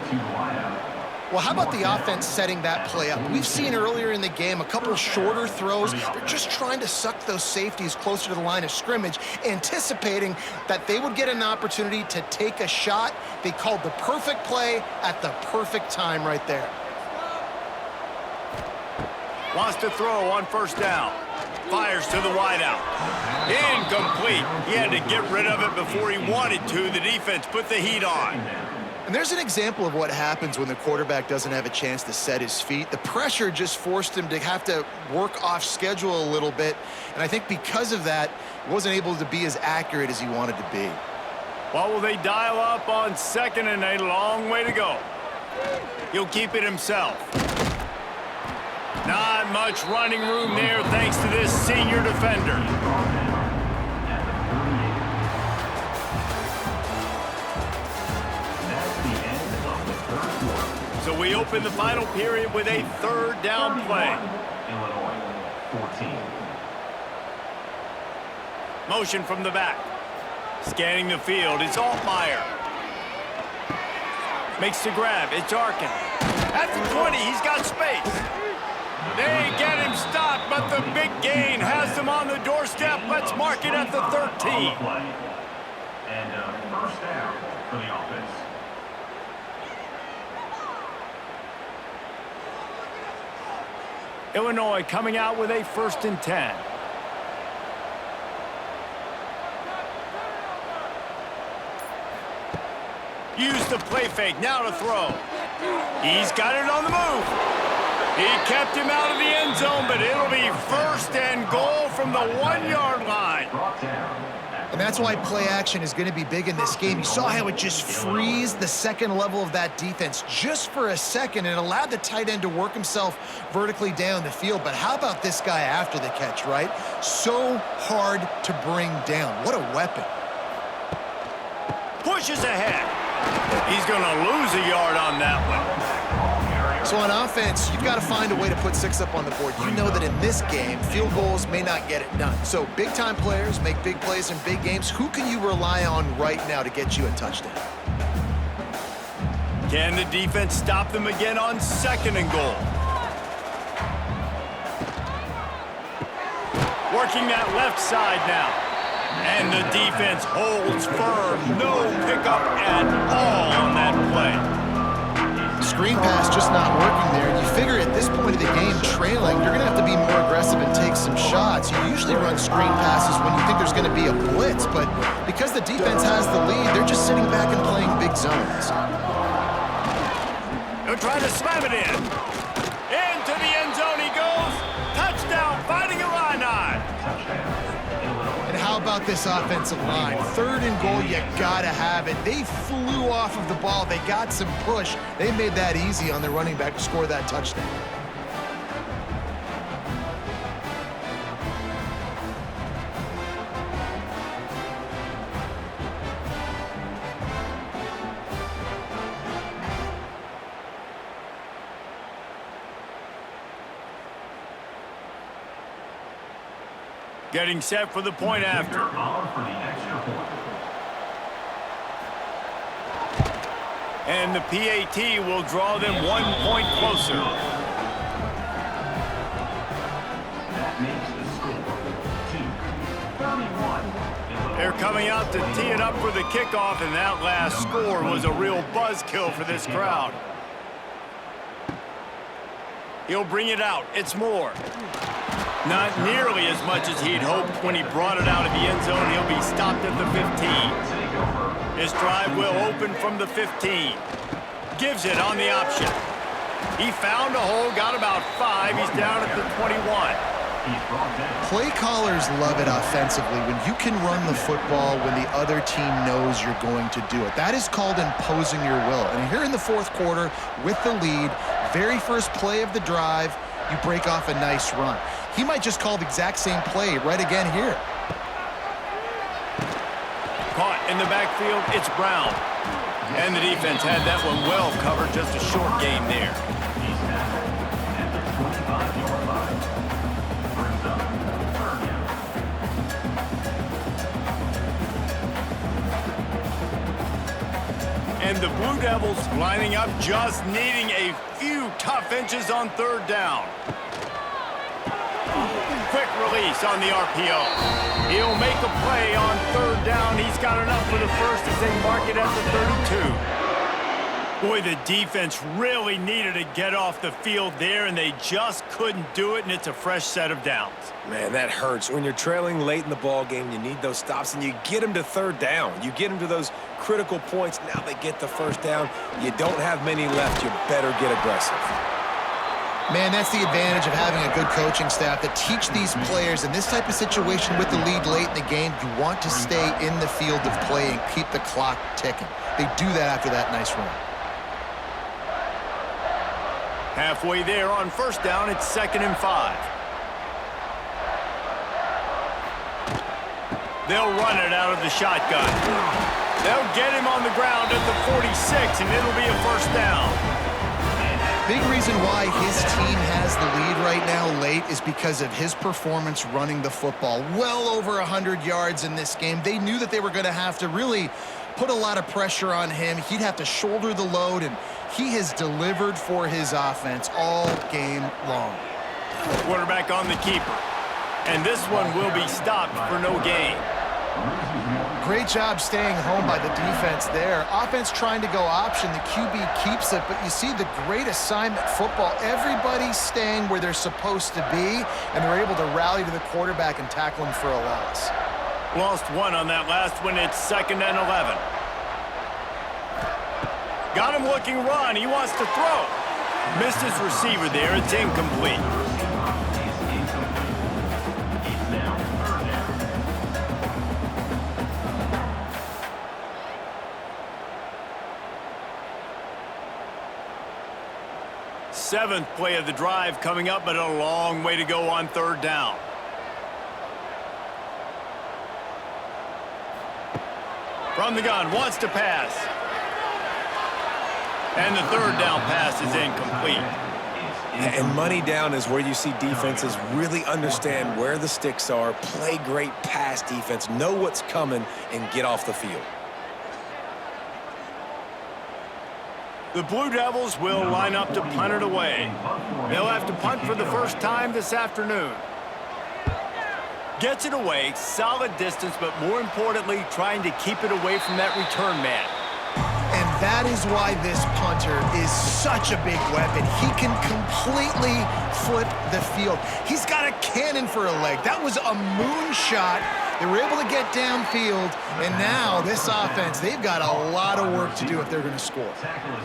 Well, how about the offense setting that play up? We've seen earlier in the game a couple shorter throws. They're just trying to suck those safeties closer to the line of scrimmage, anticipating that they would get an opportunity to take a shot. They called the perfect play at the perfect time right there.
Wants to throw on first down. Fires to the wideout. Incomplete. He had to get rid of it before he wanted to. The defense put the heat on.
And there's an example of what happens when the quarterback doesn't have a chance to set his feet. The pressure just forced him to have to work off schedule a little bit. And I think because of that, he wasn't able to be as accurate as he wanted to be.
What will they dial up on 2nd and a long way to go? He'll keep it himself. Not much running room there thanks to this senior defender. So we open the final period with a 3rd down play.
Illinois, 14.
Motion from the back. Scanning the field, it's Altmaier. Makes the grab, it's Arkin. At the 20, he's got space. They get him stopped, but the big gain has them on the doorstep. Let's mark it at the 13.
And first down for the offense.
Illinois coming out with a 1st and 10. Use the play fake, now to throw. He's got it on the move. He kept him out of the end zone, but it'll be 1st and goal from the 1-yard line.
And that's why play action is going to be big in this game. You saw how it just frees the second level of that defense just for a second. It allowed the tight end to work himself vertically down the field. But how about this guy after the catch, right? So hard to bring down. What a weapon.
Pushes ahead. He's going to lose a yard on that one.
So on offense, you've got to find a way to put 6 up on the board. You know that in this game, field goals may not get it done. So big-time players make big plays in big games. Who can you rely on right now to get you a touchdown?
Can the defense stop them again on 2nd and goal? Working that left side now. And the defense holds firm. No pickup at all on that play.
Screen pass just not working there. You figure at this point of the game, trailing, you're going to have to be more aggressive and take some shots. You usually run screen passes when you think there's going to be a blitz, but because the defense has the lead, they're just sitting back and playing big zones.
They're trying to slam it in. Into the end zone he goes. Touchdown, Fighting Illini.
And how about this offensive line? 3rd and goal, you gotta have it. They flew off of the ball. They got some push. They made that easy on their running back to score that touchdown.
Getting set for the point after. And the PAT will draw them 1 point closer.
That makes the score 2-31.
They're coming out to tee it up for the kickoff, and that last score was a real buzzkill for this crowd. He'll bring it out. It's Moore. Not nearly as much as he'd hoped when he brought it out of the end zone. He'll be stopped at the 15. His drive will open from the 15. Gives it on the option. He found a hole, got about 5. He's down at the 21.
Play callers love it offensively when you can run the football when the other team knows you're going to do it. That is called imposing your will. And here in the 4th quarter with the lead, very first play of the drive, you break off a nice run. He might just call the exact same play right again here.
Caught in the backfield, it's Brown. And the defense had that one well covered, just a short gain there.
He's now at the 25-yard line. Brings up 3rd down.
And the Blue Devils lining up, just needing a few tough inches on 3rd down. Quick release on the RPO. He'll make a play on 3rd down. He's got enough for the first as they mark it at the 32. Boy, the defense really needed to get off the field there, and they just couldn't do it, and it's a fresh set of downs.
Man, that hurts. When you're trailing late in the ball game, you need those stops, and you get them to third down. You get them to those critical points. Now they get the first down. You don't have many left. You better get aggressive.
Man, that's the advantage of having a good coaching staff that teach these players in this type of situation with the lead late in the game. You want to stay in the field of play and keep the clock ticking. They do that after that nice run.
Halfway there on first down, it's 2nd and 5. They'll run it out of the shotgun. They'll get him on the ground at the 46, and it'll be a first down.
Big reason why his team has the lead right now late is because of his performance running the football. Well over 100 yards in this game. They knew that they were going to have to really put a lot of pressure on him. He'd have to shoulder the load, and he has delivered for his offense all game long.
Quarterback on the keeper. And this one will be stopped for no gain.
Great job staying home by the defense there. Offense trying to go option. The QB keeps it, but you see the great assignment football. Everybody's staying where they're supposed to be, and they're able to rally to the quarterback and tackle him for a loss.
Lost one on that last one. It's 2nd and 11. Got him looking run. He wants to throw. Missed his receiver there. It's incomplete. Seventh play of the drive coming up, but a long way to go on third down. From the gun, wants to pass. And the third down pass is incomplete.
And money down is where you see defenses really understand where the sticks are, play great pass defense, know what's coming, and get off the field.
The Blue Devils will line up to punt it away. They'll have to punt for the first time this afternoon. Gets it away, solid distance, but more importantly, trying to keep it away from that return man.
And that is why this punter is such a big weapon. He can completely flip the field. He's got a cannon for a leg. That was a moonshot. They were able to get downfield, and now this offense, they've got a lot of work to do if they're going to score.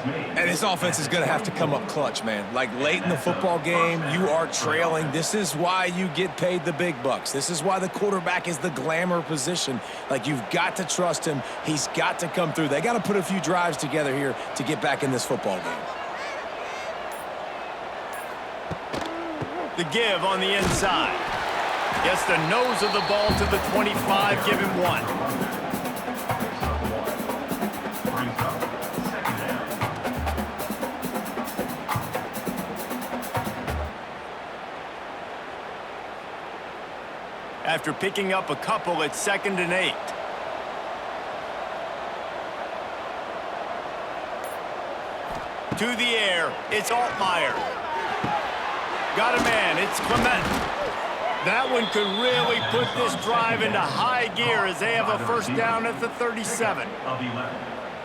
And this offense is going to have to come up clutch, man. Like late in the football game, you are trailing. This is why you get paid the big bucks. This is why the quarterback is the glamour position. Like, you've got to trust him. He's got to come through. They got to put a few drives together here to get back in this football game.
The give on the inside. Gets the nose of the ball to the 25, give him one. After picking up a couple, it's 2nd and 8. To the air, it's Altmaier. Got a man, it's Clement. That one could really put this drive into high gear as they have a first down at the 37.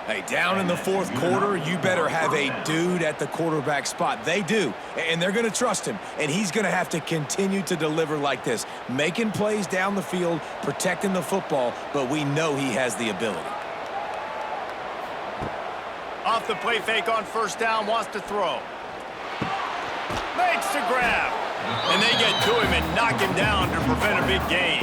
Hey, down in the fourth quarter, you better have a dude at the quarterback spot. They do, and they're going to trust him, and he's going to have to continue to deliver like this, making plays down the field, protecting the football, but we know he has the ability.
Off the play fake on first down, wants to throw. Makes the grab. And they get to him and knock him down to prevent a big gain.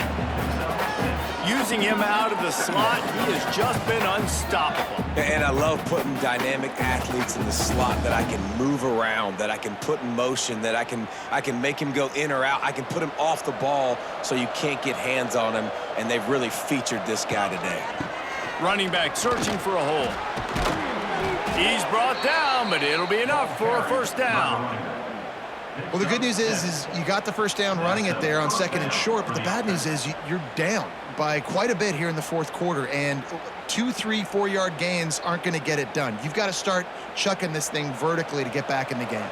Using him out of the slot, he has just been unstoppable.
And I love putting dynamic athletes in the slot that I can move around, that I can put in motion, that I can make him go in or out. I can put him off the ball so you can't get hands on him, and they've really featured this guy today.
Running back searching for a hole. He's brought down, but it'll be enough for a first down.
Well, the good news is you got the first down running it there on 2nd and short, but the bad news is you're down by quite a bit here in the fourth quarter, and 2, 3, 4-yard gains aren't going to get it done. You've got to start chucking this thing vertically to get back in the game.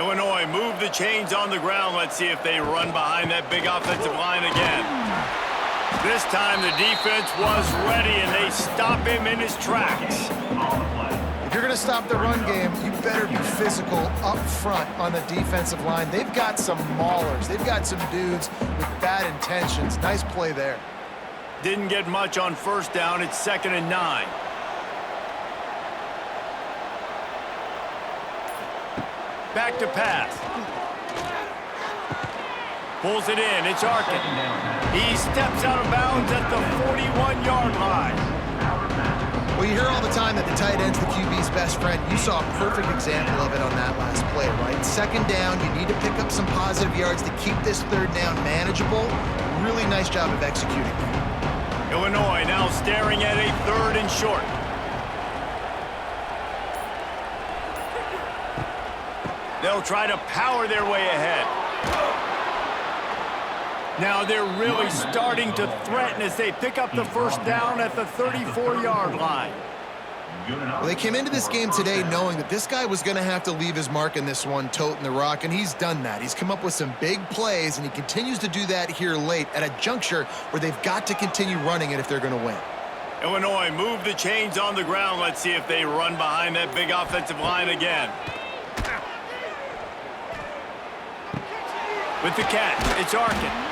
Illinois move the chains on the ground. Let's see if they run behind that big offensive line again. This time the defense was ready, and they stop him in his tracks.
If you're going to stop the run game, you better be physical up front on the defensive line. They've got some maulers. They've got some dudes with bad intentions. Nice play there.
Didn't get much on first down. It's 2nd and 9. Back to pass. Pulls it in. It's Arkin. He steps out of bounds at the 41-yard line.
Well, you hear all the time that the tight end's the QB's best friend. You saw a perfect example of it on that last play, right? 2nd down, you need to pick up some positive yards to keep this 3rd down manageable. Really nice job of executing.
Illinois now staring at a 3rd and short. They'll try to power their way ahead. Now they're really starting to threaten as they pick up the 1st down at the 34-yard line.
Well, they came into this game today knowing that this guy was going to have to leave his mark in this one, toting the rock, and he's done that. He's come up with some big plays, and he continues to do that here late at a juncture where they've got to continue running it if they're going to win.
Illinois move the chains on the ground. Let's see if they run behind that big offensive line again. With the catch, it's Arkin.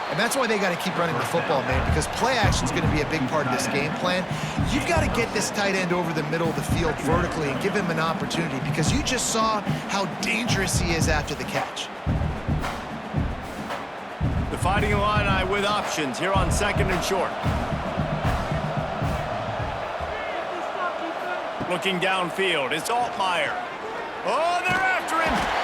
And that's why they got to keep running the football, man, because play action is going to be a big part of this game plan. You've got to get this tight end over the middle of the field vertically and give him an opportunity, because you just saw how dangerous he is after the catch.
The Fighting Illini with options here on 2nd and short. Looking downfield, it's Altmaier. Oh, they're after him!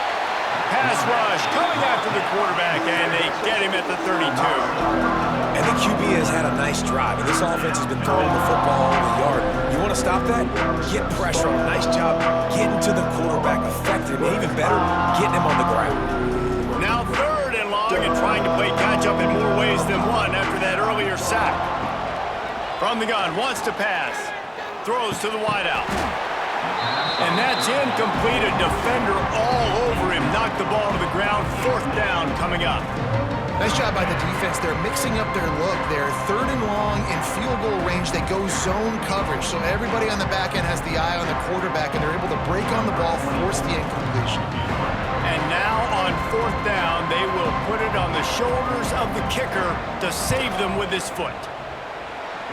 Pass rush coming after the quarterback, and they get him at the 32.
And the QB has had a nice drive, and this offense has been throwing the football over the yard. You want to stop that? Get pressure on him. Nice job getting to the quarterback, affecting him, and even better, getting him on the ground.
Now 3rd and long, and trying to play catch-up in more ways than one after that earlier sack. From the gun, wants to pass. Throws to the wideout. And that's incomplete. A defender all over him. Knocked the ball to the ground. 4th down coming up.
Nice job by the defense. They're mixing up their look. They're 3rd and long in field goal range. They go zone coverage. So everybody on the back end has the eye on the quarterback, and they're able to break on the ball, force the incompletion.
And now on 4th down, they will put it on the shoulders of the kicker to save them with his foot.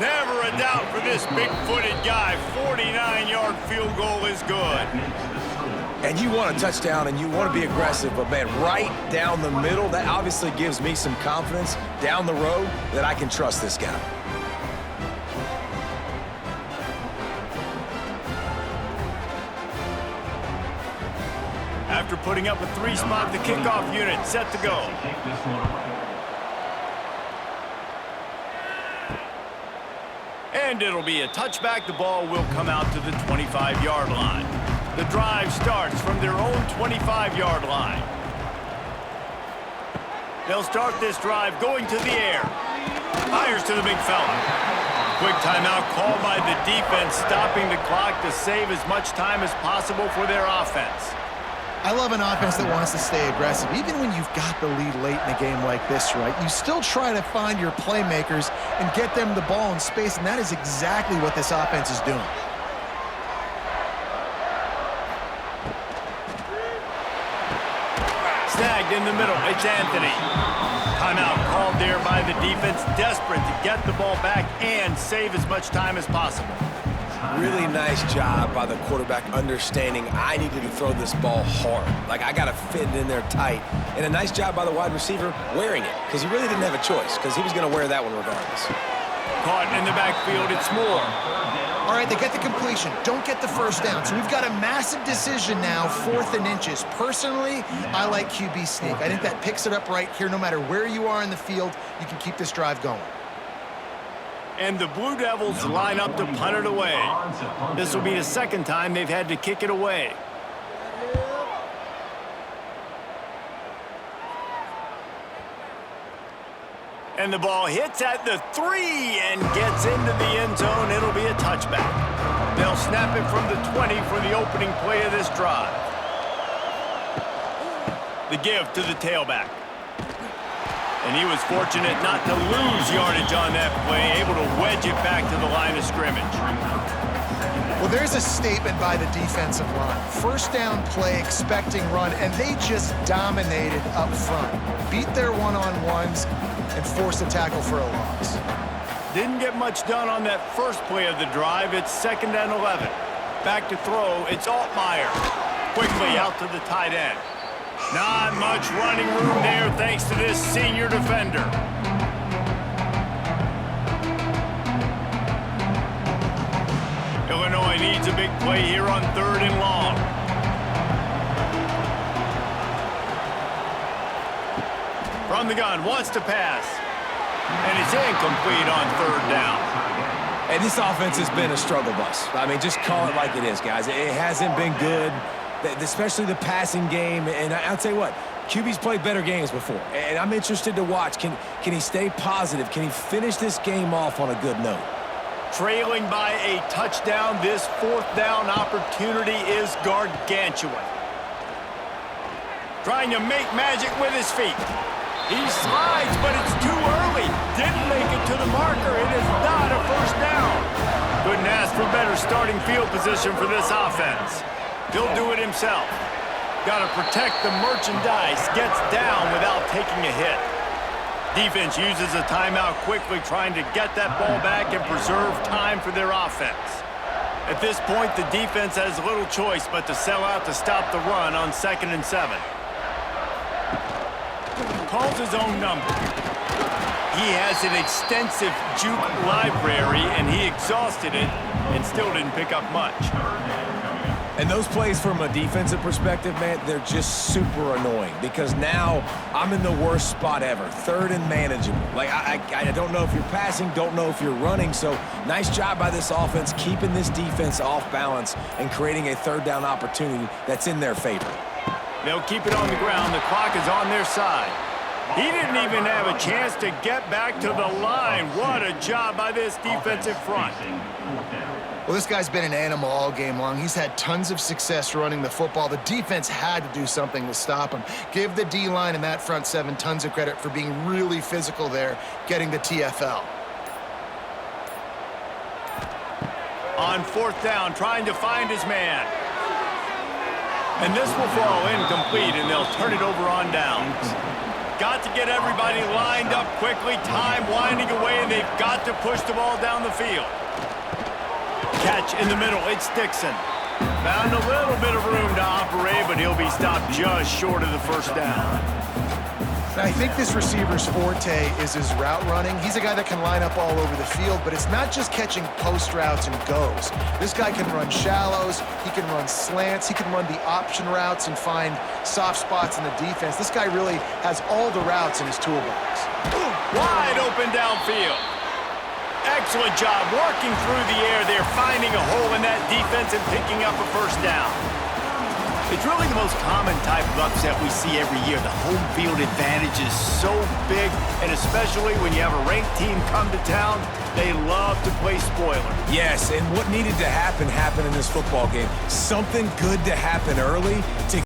Never a doubt for this big-footed guy. 49-yard field goal is good.
And you want a touchdown, and you want to be aggressive, but, man, right down the middle, that obviously gives me some confidence down the road that I can trust this guy.
After putting up a 3-spot, the kickoff unit set to go. And it'll be a touchback. The ball will come out to the 25-yard line. The drive starts from their own 25-yard line. They'll start this drive going to the air. Fires to the big fella. Quick timeout called by the defense, stopping the clock to save as much time as possible for their offense.
I love an offense that wants to stay aggressive. Even when you've got the lead late in a game like this, right, you still try to find your playmakers and get them the ball in space, and that is exactly what this offense is doing.
Snagged in the middle, it's Anthony. Timeout called there by the defense, desperate to get the ball back and save as much time as possible.
Really nice job by the quarterback understanding I needed to throw this ball hard. Like, I got to fit it in there tight. And a nice job by the wide receiver wearing it, because he really didn't have a choice, because he was going to wear that one regardless.
Caught in the backfield, it's Moore.
All right, they get the completion. Don't get the 1st down. So we've got a massive decision now, 4th and inches. Personally, I like QB sneak. I think that picks it up right here. No matter where you are in the field, you can keep this drive going.
And the Blue Devils line up to punt it away. This will be the 2nd time they've had to kick it away. And the ball hits at the 3 and gets into the end zone. It'll be a touchback. They'll snap it from the 20 for the opening play of this drive. The give to the tailback. And he was fortunate not to lose yardage on that play, able to wedge it back to the line of scrimmage.
Well, there's a statement by the defensive line. First down play, expecting run, and they just dominated up front. Beat their one-on-ones and forced a tackle for a loss.
Didn't get much done on that first play of the drive. It's 2nd and 11. Back to throw, it's Altmaier. Quickly out to the tight end. Not much running room there thanks to this senior defender. Illinois needs a big play here on 3rd and long. From the gun, wants to pass. And it's incomplete on 3rd down.
And this offense has been a struggle bus. I mean, just call it like it is, guys. It hasn't been good, especially the passing game. And I'll tell you what, QB's played better games before. And I'm interested to watch. Can he stay positive? Can he finish this game off on a good note?
Trailing by a touchdown, this 4th down opportunity is gargantuan. Trying to make magic with his feet. He slides, but it's too early. Didn't make it to the marker. It is not a 1st down. Couldn't ask for better starting field position for this offense. He'll do it himself. Got to protect the merchandise. Gets down without taking a hit. Defense uses a timeout quickly, trying to get that ball back and preserve time for their offense. At this point, the defense has little choice but to sell out to stop the run on 2nd and 7. Calls his own number. He has an extensive juke library, and he exhausted it and still didn't pick up much.
And those plays from a defensive perspective, man, they're just super annoying because now I'm in the worst spot ever, 3rd and manageable. Like, I don't know if you're passing, don't know if you're running, so nice job by this offense keeping this defense off balance and creating a 3rd down opportunity that's in their favor.
They'll keep it on the ground. The clock is on their side. He didn't even have a chance to get back to the line. What a job by this defensive front.
Well, this guy's been an animal all game long. He's had tons of success running the football. The defense had to do something to stop him. Give the D-line and that front 7 tons of credit for being really physical there, getting the TFL.
On 4th down, trying to find his man. And this will fall incomplete, and they'll turn it over on downs. Got to get everybody lined up quickly. Time winding away, and they've got to push the ball down the field. Catch in the middle, it's Dixon. Found a little bit of room to operate, but he'll be stopped just short of the 1st down.
I think this receiver's forte is his route running. He's a guy that can line up all over the field, but it's not just catching post routes and goes. This guy can run shallows, he can run slants, he can run the option routes and find soft spots in the defense. This guy really has all the routes in his toolbox.
Wide open downfield. Excellent job working through the air there, finding a hole in that defense and picking up a 1st down. It's really the most common type of upset we see every year. The home field advantage is so big, and especially when you have a ranked team come to town, they love to play spoiler.
Yes, and what needed to happen happened in this football game. Something good to happen early to